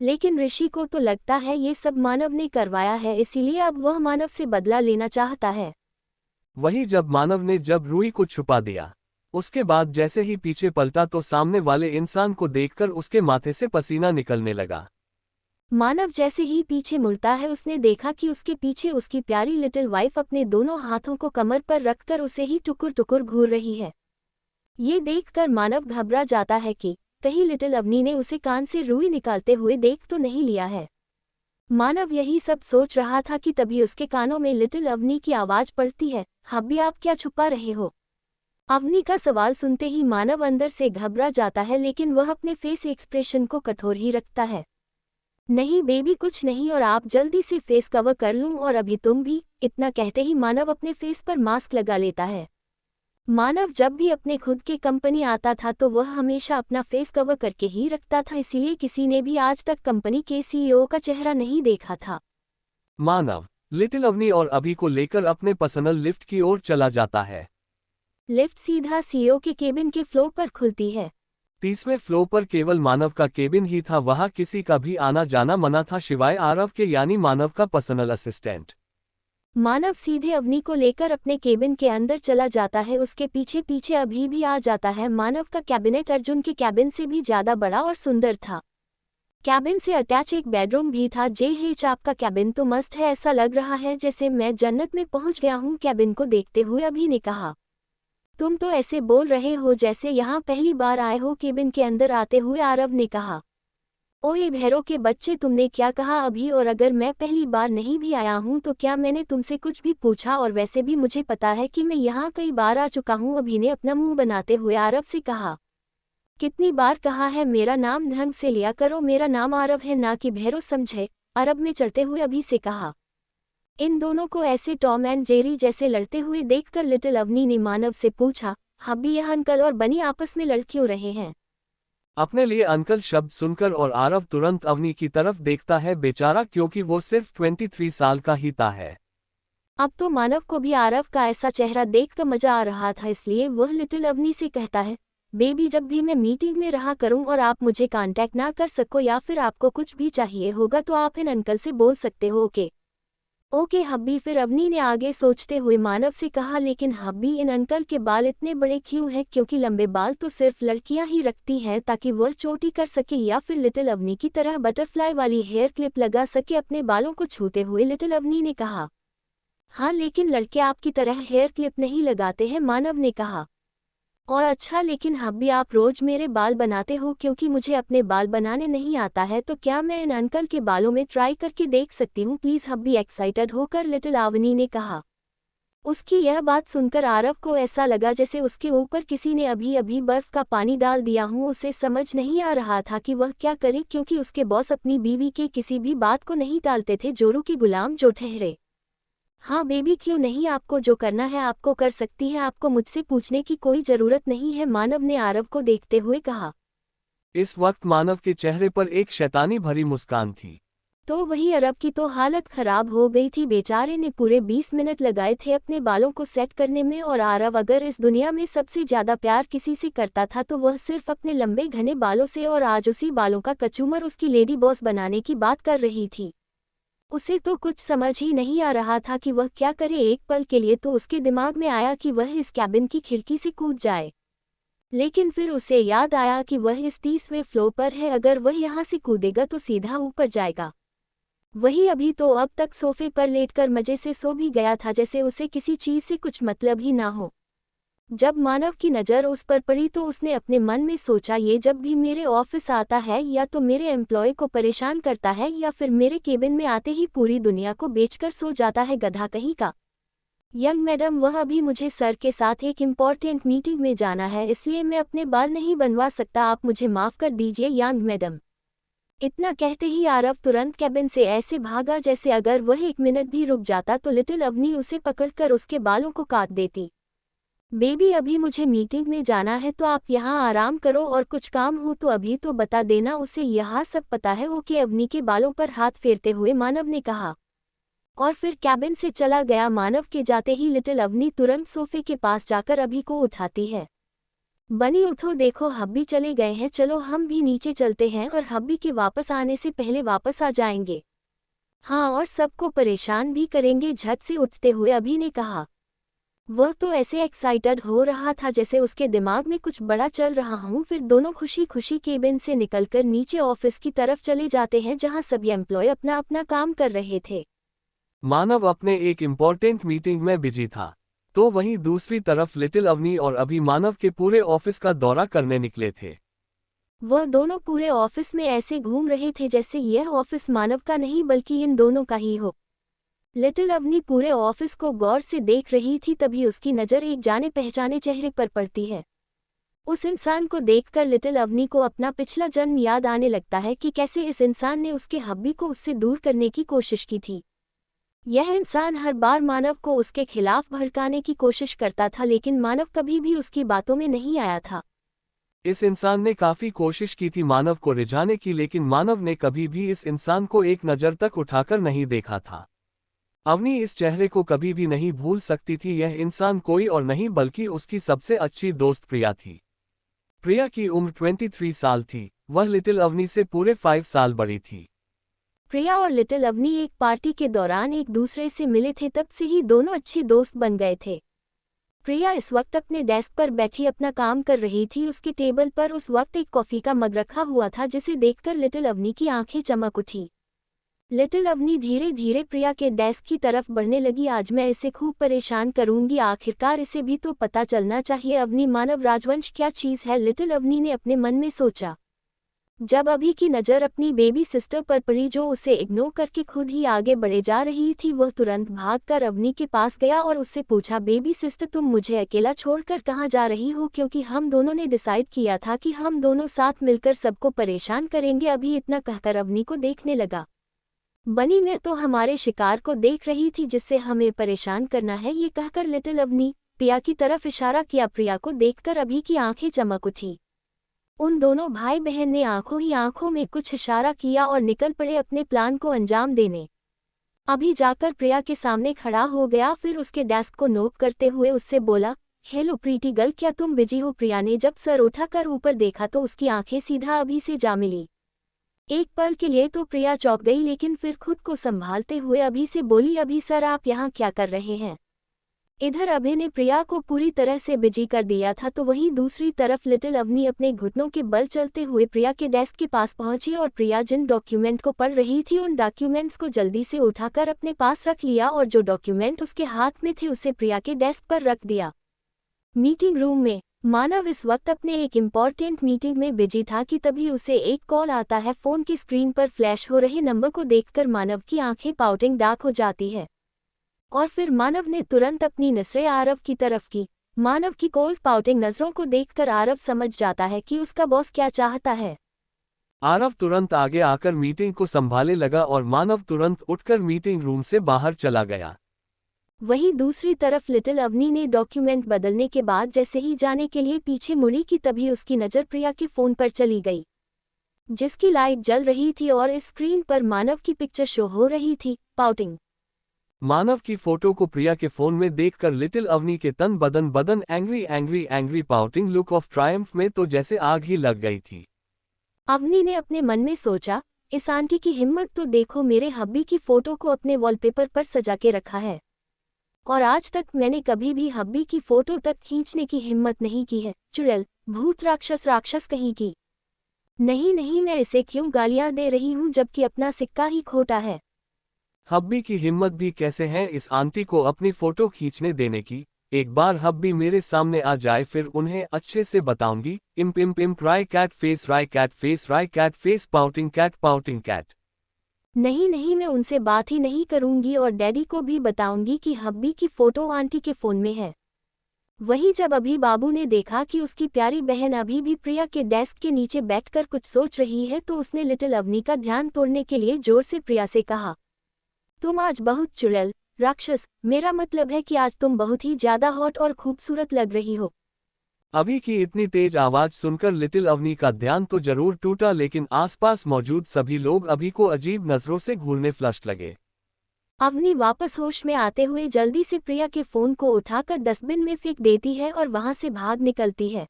लेकिन ऋषि को तो लगता है ये सब मानव ने करवाया है, इसीलिए अब वह मानव से बदला लेना चाहता है। वहीं जब मानव ने जब रूही को छुपा दिया, उसके बाद जैसे ही पीछे पलटा तो सामने वाले इंसान को देखकर उसके माथे से पसीना निकलने लगा। मानव जैसे ही पीछे मुड़ता है, उसने देखा कि उसके पीछे उसकी प्यारी लिटिल वाइफ अपने दोनों हाथों को कमर पर रखकर उसे ही टुकुर टुकुर घूर रही है। ये देखकर मानव घबरा जाता है कि कहीं लिटिल अवनी ने उसे कान से रूई निकालते हुए देख तो नहीं लिया है। मानव यही सब सोच रहा था कि तभी उसके कानों में लिटिल अवनी की आवाज पड़ती है, हब्बी आप क्या छुपा रहे हो? अवनी का सवाल सुनते ही मानव अंदर से घबरा जाता है, लेकिन वह अपने फेस एक्सप्रेशन को कठोर ही रखता है। नहीं बेबी, कुछ नहीं, और आप जल्दी से फेस कवर कर लूं और अभी तुम भी। इतना कहते ही मानव अपने फेस पर मास्क लगा लेता है। मानव जब भी अपने खुद के कंपनी आता था तो वह हमेशा अपना फेस कवर करके ही रखता था, इसीलिए किसी ने भी आज तक कंपनी के सीईओ का चेहरा नहीं देखा था। मानव लिटिल अवनी और अभी को लेकर अपने पर्सनल लिफ्ट की ओर चला जाता है। लिफ्ट सीधा सीईओ के केबिन के फ्लोर पर खुलती है। 30वें फ्लोर पर केवल मानव का केबिन ही था, वहां किसी का भी आना जाना मना था सिवाय आरव के, यानी मानव का पर्सनल असिस्टेंट। मानव सीधे अवनी को लेकर अपने केबिन के अंदर चला जाता है, उसके पीछे पीछे अभी भी आ जाता है। मानव का कैबिनेट अर्जुन के कैबिन से भी ज्यादा बड़ा और सुंदर था। कैबिन से अटैच एक बेडरूम भी था। जे हेच, आपका कैबिन तो मस्त है, ऐसा लग रहा है जैसे मैं जन्नत में पहुंच गया हूं। कैबिन को देखते हुए अभी ने कहा, तुम तो ऐसे बोल रहे हो जैसे यहाँ पहली बार आए हो। केबिन के अंदर आते हुए आरव ने कहा, ओए भैरों के बच्चे, तुमने क्या कहा अभी? और अगर मैं पहली बार नहीं भी आया हूँ तो क्या मैंने तुमसे कुछ भी पूछा? और वैसे भी मुझे पता है कि मैं यहाँ कई बार आ चुका हूँ। अभी ने अपना मुंह बनाते हुए आरव से कहा, कितनी बार कहा है मेरा नाम ढंग से लिया करो, मेरा नाम आरव है ना कि भैरो, समझे? आरव ने चढ़ते हुए अभी से कहा। इन दोनों को ऐसे टॉम एंड जेरी जैसे लड़ते हुए देखकर लिटिल अवनी ने मानव से पूछा, हब्बी यह अंकल और बनी आपस में लड़ क्यों रहे हैं? अपने लिए अंकल शब्द सुनकर और आरव तुरंत अवनी की तरफ देखता है, बेचारा, क्योंकि वो सिर्फ 23 साल का ही था है। अब तो मानव को भी आरव का ऐसा चेहरा देखकर मजा आ रहा था, इसलिए वह लिटिल अवनी से कहता है, बेबी जब भी मैं मीटिंग में रहा करूं और आप मुझे कांटेक्ट ना कर सको या फिर आपको कुछ भी चाहिए होगा तो आप इन अंकल से बोल सकते हो। Okay okay hubby. फिर अवनी ने आगे सोचते हुए मानव से कहा, लेकिन हब्बी इन अंकल के बाल इतने बड़े क्यों हैं? क्योंकि लंबे बाल तो सिर्फ लड़कियां ही रखती हैं ताकि वह चोटी कर सके या फिर लिटिल अवनी की तरह बटरफ्लाई वाली हेयर क्लिप लगा सके अपने बालों को छूते हुए लिटिल अवनी ने कहा। हाँ लेकिन लड़के आपकी तरह हेयर क्लिप नहीं लगाते हैं, मानव ने कहा। और अच्छा, लेकिन हब्बी आप रोज मेरे बाल बनाते हो? क्योंकि मुझे अपने बाल बनाने नहीं आता है, तो क्या मैं इन अंकल के बालों में ट्राई करके देख सकती हूँ प्लीज? हब्बी एक्साइटेड होकर लिटिल अवनी ने कहा। उसकी यह बात सुनकर आरव को ऐसा लगा जैसे उसके ऊपर किसी ने अभी अभी बर्फ का पानी डाल दिया हूँ। उसे समझ नहीं आ रहा था कि वह क्या करे, क्योंकि उसके बॉस अपनी बीवी के किसी भी बात को नहीं टालते थे, जोरू के गुलाम जो ठहरे। हाँ बेबी क्यों नहीं, आपको जो करना है आपको कर सकती है, आपको मुझसे पूछने की कोई जरूरत नहीं है, मानव ने आरव को देखते हुए कहा। इस वक्त मानव के चेहरे पर एक शैतानी भरी मुस्कान थी। तो वही अरब की तो हालत खराब हो गई थी, बेचारे ने पूरे 20 मिनट लगाए थे अपने बालों को सेट करने में। और आरव अगर इस दुनिया में सबसे ज्यादा प्यार किसी से करता था तो वह सिर्फ अपने लंबे घने बालों से, और आज उसी बालों का कचूमर उसकी लेडी बॉस बनाने की बात कर रही थी। उसे तो कुछ समझ ही नहीं आ रहा था कि वह क्या करे। एक पल के लिए तो उसके दिमाग में आया कि वह इस कैबिन की खिड़की से कूद जाए, लेकिन फिर उसे याद आया कि वह इस 30वें फ्लोर पर है, अगर वह यहाँ से कूदेगा तो सीधा ऊपर जाएगा। वही अभी तो अब तक सोफे पर लेटकर मजे से सो भी गया था, जैसे उसे किसी चीज से कुछ मतलब ही ना हो। जब मानव की नज़र उस पर पड़ी तो उसने अपने मन में सोचा, ये जब भी मेरे ऑफिस आता है या तो मेरे एम्प्लॉय को परेशान करता है या फिर मेरे केबिन में आते ही पूरी दुनिया को बेचकर सो जाता है, गधा कहीं का। यंग मैडम, वह अभी मुझे सर के साथ एक इम्पॉर्टेंट मीटिंग में जाना है, इसलिए मैं अपने बाल नहीं बनवा सकता, आप मुझे माफ़ कर दीजिए यंग मैडम। इतना कहते ही आरव तुरंत कैबिन से ऐसे भागा जैसे अगर वह 1 मिनट भी रुक जाता तो लिटिल अवनी उसे पकड़कर उसके बालों को काट देती। बेबी, अभी मुझे मीटिंग में जाना है तो आप यहाँ आराम करो, और कुछ काम हो तो अभी तो बता देना, उसे यहाँ सब पता है। ओके, अवनी के बालों पर हाथ फेरते हुए मानव ने कहा और फिर कैबिन से चला गया। मानव के जाते ही लिटिल अवनी तुरंत सोफे के पास जाकर अभी को उठाती है। बनी, उठो, देखो हब्बी चले गए हैं, चलो हम भी नीचे चलते हैं और हब्बी के वापस आने से पहले वापस आ जाएंगे। हाँ, और सबको परेशान भी करेंगे, झट से उठते हुए अभी ने कहा। वह तो ऐसे एक्साइटेड हो रहा था जैसे उसके दिमाग में कुछ बड़ा चल रहा हो। फिर दोनों खुशी खुशी केबिन से निकलकर नीचे ऑफिस की तरफ चले जाते हैं जहां सभी एम्प्लॉय अपना अपना काम कर रहे थे। मानव अपने एक इम्पोर्टेंट मीटिंग में बिजी था, तो वहीं दूसरी तरफ लिटिल अवनी और अभी मानव के पूरे ऑफिस का दौरा करने निकले थे। वह दोनों पूरे ऑफिस में ऐसे घूम रहे थे जैसे यह ऑफिस मानव का नहीं बल्कि इन दोनों का ही हो। लिटिल अवनी पूरे ऑफिस को गौर से देख रही थी, तभी उसकी नज़र एक जाने पहचाने चेहरे पर पड़ती है। उस इंसान को देखकर लिटिल अवनी को अपना पिछला जन्म याद आने लगता है कि कैसे इस इंसान ने उसके हब्बी को उससे दूर करने की कोशिश की थी। यह इंसान हर बार मानव को उसके खिलाफ भड़काने की कोशिश करता था, लेकिन मानव कभी भी उसकी बातों में नहीं आया था। इस इंसान ने काफी कोशिश की थी मानव को रिझाने की, लेकिन मानव ने कभी भी इस इंसान को एक नज़र तक उठाकर नहीं देखा था। अवनी इस चेहरे को कभी भी नहीं भूल सकती थी। यह इंसान कोई और नहीं बल्कि उसकी सबसे अच्छी दोस्त प्रिया थी। प्रिया की उम्र 23 साल थी, वह लिटिल अवनी से पूरे 5 साल बड़ी थी। प्रिया और लिटिल अवनी एक पार्टी के दौरान एक दूसरे से मिले थे, तब से ही दोनों अच्छे दोस्त बन गए थे। प्रिया इस वक्त अपने डेस्क पर बैठी अपना काम कर रही थी। उसके टेबल पर उस वक्त एक कॉफ़ी का मग रखा हुआ था, जिसे देखकर लिटिल अवनी की आंखें चमक उठी। लिटिल अवनी धीरे धीरे प्रिया के डेस्क की तरफ बढ़ने लगी। आज मैं इसे खूब परेशान करूंगी, आखिरकार इसे भी तो पता चलना चाहिए अवनी मानव राजवंश क्या चीज़ है, लिटिल अवनी ने अपने मन में सोचा। जब अभी की नज़र अपनी बेबी सिस्टर पर पड़ी जो उसे इग्नोर करके खुद ही आगे बढ़े जा रही थी, वह तुरंत भागकर अवनी के पास गया और उससे पूछा, बेबी सिस्टर, तुम मुझे अकेला छोड़कर कहाँ जा रही हो? क्योंकि हम दोनों ने डिसाइड किया था कि हम दोनों साथ मिलकर सबको परेशान करेंगे। अभी इतना कहकर अवनी को देखने लगा। बनी, मैं तो हमारे शिकार को देख रही थी जिससे हमें परेशान करना है। ये कहकर लिटिल अवनी प्रिया की तरफ इशारा किया। प्रिया को देखकर अभी की आंखें चमक उठी। उन दोनों भाई बहन ने आंखों ही आंखों में कुछ इशारा किया और निकल पड़े अपने प्लान को अंजाम देने। अभी जाकर प्रिया के सामने खड़ा हो गया, फिर उसके डेस्क को नोक करते हुए उससे बोला, हेलो प्रीटी गर्ल, क्या तुम बिजी हो? प्रिया ने जब सर उठाकर ऊपर देखा तो उसकी आंखें सीधा अभी से जा मिली। एक पल के लिए तो प्रिया चौंक गई, लेकिन फिर खुद को संभालते हुए अभी से बोली, अभी सर आप यहाँ क्या कर रहे हैं? इधर अभय ने प्रिया को पूरी तरह से बिजी कर दिया था, तो वहीं दूसरी तरफ लिटिल अवनी अपने घुटनों के बल चलते हुए प्रिया के डेस्क के पास पहुंची और प्रिया जिन डॉक्यूमेंट को पढ़ रही थी उन डॉक्यूमेंट्स को जल्दी से उठाकर अपने पास रख लिया और जो डॉक्यूमेंट उसके हाथ में थे उसे प्रिया के डेस्क पर रख दिया। मीटिंग रूम में मानव इस वक्त अपने एक इम्पॉर्टेंट मीटिंग में बिजी था कि तभी उसे एक कॉल आता है। फोन की स्क्रीन पर फ्लैश हो रहे नंबर को देखकर मानव की आंखें पाउटिंग डार्क हो जाती है और फिर मानव ने तुरंत अपनी नजरें आरव की तरफ की। मानव की कोल्ड पाउटिंग नजरों को देखकर आरव समझ जाता है कि उसका बॉस क्या चाहता है। आरव तुरंत आगे आकर मीटिंग को संभाले लगा और मानव तुरंत उठकर मीटिंग रूम से बाहर चला गया। वहीं दूसरी तरफ लिटिल अवनी ने डॉक्यूमेंट बदलने के बाद जैसे ही जाने के लिए पीछे मुड़ी कि तभी उसकी नज़र प्रिया के फ़ोन पर चली गई, जिसकी लाइट जल रही थी और इस स्क्रीन पर मानव की पिक्चर शो हो रही थी। पाउटिंग मानव की फोटो को प्रिया के फोन में देखकर लिटिल अवनी के तन बदन angry angry angry pouting look of Triumph में तो जैसे आग ही लग गई थी। अवनी ने अपने मन में सोचा, इस आंटी की हिम्मत तो देखो, मेरे हब्बी की फ़ोटो को अपने वॉलपेपर पर सजा के रखा है और आज तक मैंने कभी भी हब्बी की फ़ोटो तक खींचने की हिम्मत नहीं की है। चुड़ैल, भूत, राक्षस कहीं की। नहीं नहीं, मैं इसे क्यों गालियां दे रही हूँ जबकि अपना सिक्का ही खोटा है। हब्बी की हिम्मत भी कैसे है इस आंटी को अपनी फोटो खींचने देने की। एक बार हब्बी मेरे सामने आ जाए फिर उन्हें अच्छे से बताऊंगी। इम्प इम्प इम्प राय कैट फेस पाउटिंग कैट। नहीं नहीं, मैं उनसे बात ही नहीं करूंगी और डैडी को भी बताऊंगी कि हब्बी की फोटो आंटी के फोन में है। वही जब अभी बाबू ने देखा कि उसकी प्यारी बहन अभी भी प्रिया के डेस्क के नीचे बैठकर कुछ सोच रही है तो उसने लिटिल अवनी का ध्यान तोड़ने के लिए जोर से प्रिया से कहा, तुम आज बहुत चुड़ैल राक्षस, मेरा मतलब है कि आज तुम बहुत ही ज्यादा हॉट और खूबसूरत लग रही हो। अभी की इतनी तेज आवाज सुनकर लिटिल अवनी का ध्यान तो जरूर टूटा, लेकिन आसपास मौजूद सभी लोग अभी को अजीब नजरों से घूरने फ्लश लगे। अवनी वापस होश में आते हुए जल्दी से प्रिया के फोन को उठाकर डस्टबिन में फेंक देती है और वहां से भाग निकलती है।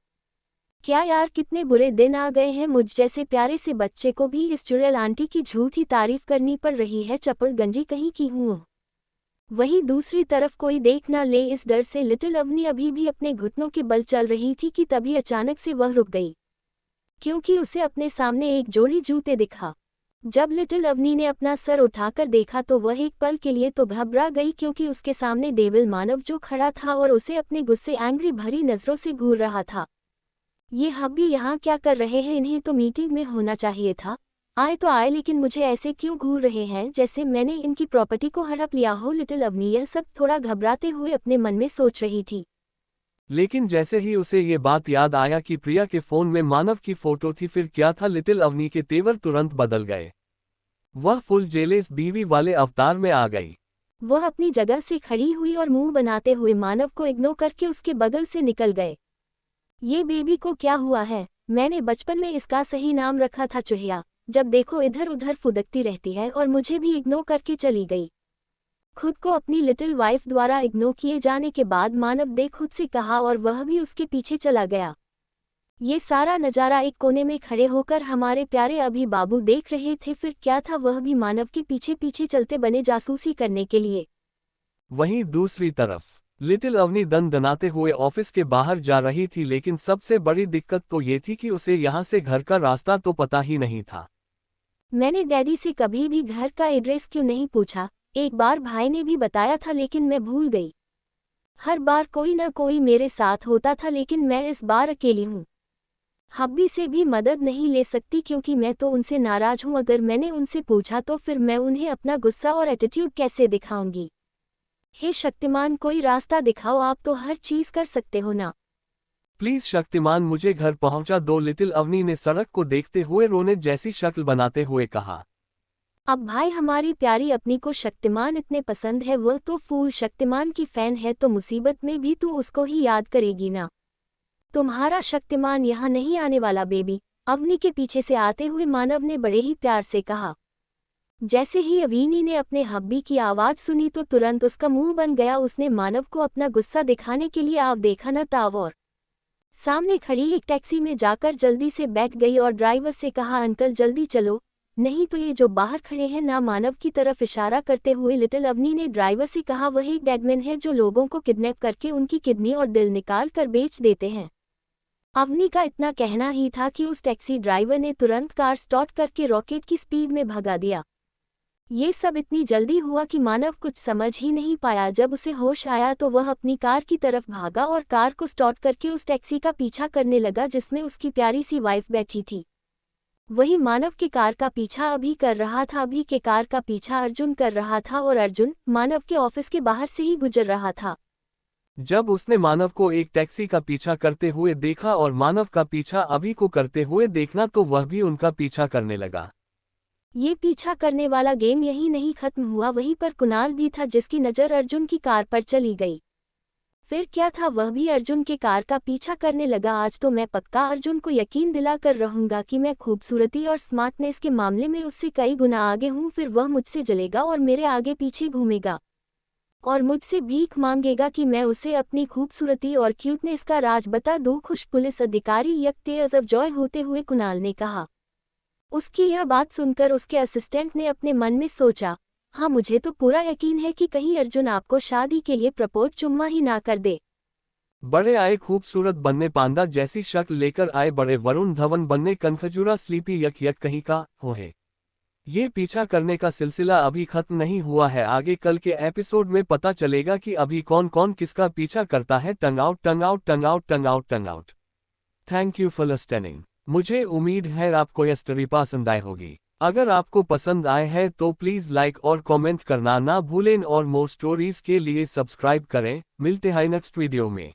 क्या यार, कितने बुरे दिन आ गए हैं, मुझ जैसे प्यारे से बच्चे को भी इस चुड़ैल आंटी की झूठी तारीफ करनी पड़ रही है, चपड़गंजी कहीं की हूँ। वहीं दूसरी तरफ कोई देख ना ले इस डर से लिटिल अवनी अभी भी अपने घुटनों के बल चल रही थी कि तभी अचानक से वह रुक गई, क्योंकि उसे अपने सामने एक जोड़ी जूते दिखा। जब लिटिल अवनी ने अपना सर उठाकर देखा तो वह एक पल के लिए तो घबरा गई, क्योंकि उसके सामने डेविल मानव जो खड़ा था और उसे अपने गुस्से एंग्री भरी नजरों से घूर रहा था। ये हब्बी यहाँ क्या कर रहे हैं, इन्हें तो मीटिंग में होना चाहिए था। आए तो आए, लेकिन मुझे ऐसे क्यों घूर रहे हैं जैसे मैंने इनकी प्रॉपर्टी को हड़प लिया हो। लिटिल अवनी यह सब थोड़ा घबराते हुए अपने मन में सोच रही थी। लेकिन जैसे ही उसे ये बात याद आया कि प्रिया के फोन में मानव की फोटो थी, फिर क्या था, लिटिल अवनी के तेवर तुरंत बदल गए। वह फुल जेलेस बीवी वाले अवतार में आ गई। वह अपनी जगह से खड़ी हुई और मुंह बनाते हुए मानव को इग्नोर करके उसके बगल से निकल गए। ये बेबी को क्या हुआ है? मैंने बचपन में इसका सही नाम रखा था चुहिया। जब देखो इधर उधर फुदकती रहती है और मुझे भी इग्नोर करके चली गई। खुद को अपनी लिटिल वाइफ द्वारा इग्नोर किए जाने के बाद मानव ने खुद से कहा और वह भी उसके पीछे चला गया। ये सारा नज़ारा एक कोने में खड़े होकर हमारे प्यारे अभी बाबू देख रहे थे। फिर क्या था, वह भी मानव के पीछे पीछे चलते बने जासूसी करने के लिए। वहीं दूसरी तरफ लिटिल अवनी दनाते हुए ऑफिस के बाहर जा रही थी, लेकिन सबसे बड़ी दिक्कत तो ये थी कि उसे यहाँ से घर का रास्ता तो पता ही नहीं था। मैंने डैडी से कभी भी घर का एड्रेस क्यों नहीं पूछा? एक बार भाई ने भी बताया था लेकिन मैं भूल गई। हर बार कोई ना कोई मेरे साथ होता था, लेकिन मैं इस बार अकेली हूँ। हब्बी से भी मदद नहीं ले सकती क्योंकि मैं तो उनसे नाराज हूँ। अगर मैंने उनसे पूछा तो फिर मैं उन्हें अपना गुस्सा और एटीट्यूड कैसे दिखाऊंगी? हे शक्तिमान, कोई रास्ता दिखाओ, आप तो हर चीज कर सकते हो ना। प्लीज शक्तिमान, मुझे घर पहुंचा दो, लिटिल अवनी ने सड़क को देखते हुए रोने जैसी शक्ल बनाते हुए कहा। अब भाई, हमारी प्यारी अपनी को शक्तिमान इतने पसंद है, वह तो फूल शक्तिमान की फैन है, तो मुसीबत में भी तू उसको ही याद करेगी ना। तुम्हारा शक्तिमान यहाँ नहीं आने वाला बेबी, अवनी के पीछे से आते हुए मानव ने बड़े ही प्यार से कहा। जैसे ही अवीनी ने अपने हब्बी की आवाज सुनी तो तुरंत उसका मुंह बन गया। उसने मानव को अपना गुस्सा दिखाने के लिए आव देखा न ताव और सामने खड़ी एक टैक्सी में जाकर जल्दी से बैठ गई और ड्राइवर से कहा, अंकल जल्दी चलो, नहीं तो ये जो बाहर खड़े हैं ना। मानव की तरफ इशारा करते हुए लिटिल अवनी ने ड्राइवर से कहा, वह एक डेडमैन है जो लोगों को किडनैप करके उनकी किडनी और दिल निकाल कर बेच देते हैं। अवनी का इतना कहना ही था कि उस टैक्सी ड्राइवर ने तुरंत कार स्टार्ट करके रॉकेट की स्पीड में भगा दिया। ये सब इतनी जल्दी हुआ कि मानव कुछ समझ ही नहीं पाया। जब उसे होश आया तो वह अपनी कार की तरफ भागा और कार को स्टार्ट करके उस टैक्सी का पीछा करने लगा जिसमें उसकी प्यारी सी वाइफ बैठी थी। वही मानव के कार का पीछा अभी कर रहा था। अभी के कार का पीछा अर्जुन कर रहा था और अर्जुन मानव के ऑफिस के बाहर से ही गुजर रहा था। जब उसने मानव को एक टैक्सी का पीछा करते हुए देखा और मानव का पीछा अभी को करते हुए देखना, तो वह भी उनका पीछा करने लगा। ये पीछा करने वाला गेम यही नहीं खत्म हुआ, वहीं पर कुणाल भी था जिसकी नज़र अर्जुन की कार पर चली गई। फिर क्या था, वह भी अर्जुन के कार का पीछा करने लगा। आज तो मैं पक्का अर्जुन को यकीन दिला कर रहूंगा कि मैं खूबसूरती और स्मार्टनेस के मामले में उससे कई गुना आगे हूँ। फिर वह मुझसे जलेगा और मेरे आगे पीछे घूमेगा और मुझसे भीख मांगेगा कि मैं उसे अपनी खूबसूरती और क्यूटनेस का राज बता दूं। खुश पुलिस अधिकारी यकते अजब जॉय होते हुए कुणाल ने कहा। उसकी यह बात सुनकर उसके असिस्टेंट ने अपने मन में सोचा, हाँ मुझे तो पूरा यकीन है कि कहीं अर्जुन आपको शादी के लिए प्रपोज चुम्मा ही ना कर दे। बड़े आए खूबसूरत बनने, पांडा जैसी शक्ल लेकर आए बड़े वरुण धवन बनने, कनखजूरा स्लीपी यक यक कहीं का हो है। ये पीछा करने का सिलसिला अभी खत्म नहीं हुआ है। आगे कल के एपिसोड में पता चलेगा कि अभी कौन कौन किसका पीछा करता है। Tongue out tongue out tongue out tongue out tongue out. Thank you for listening. मुझे उम्मीद है आपको यह स्टोरी पसंद आई होगी। अगर आपको पसंद आए हैं तो प्लीज़ लाइक और कमेंट करना ना भूलें और मोर स्टोरीज के लिए सब्सक्राइब करें। मिलते हैं नेक्स्ट वीडियो में।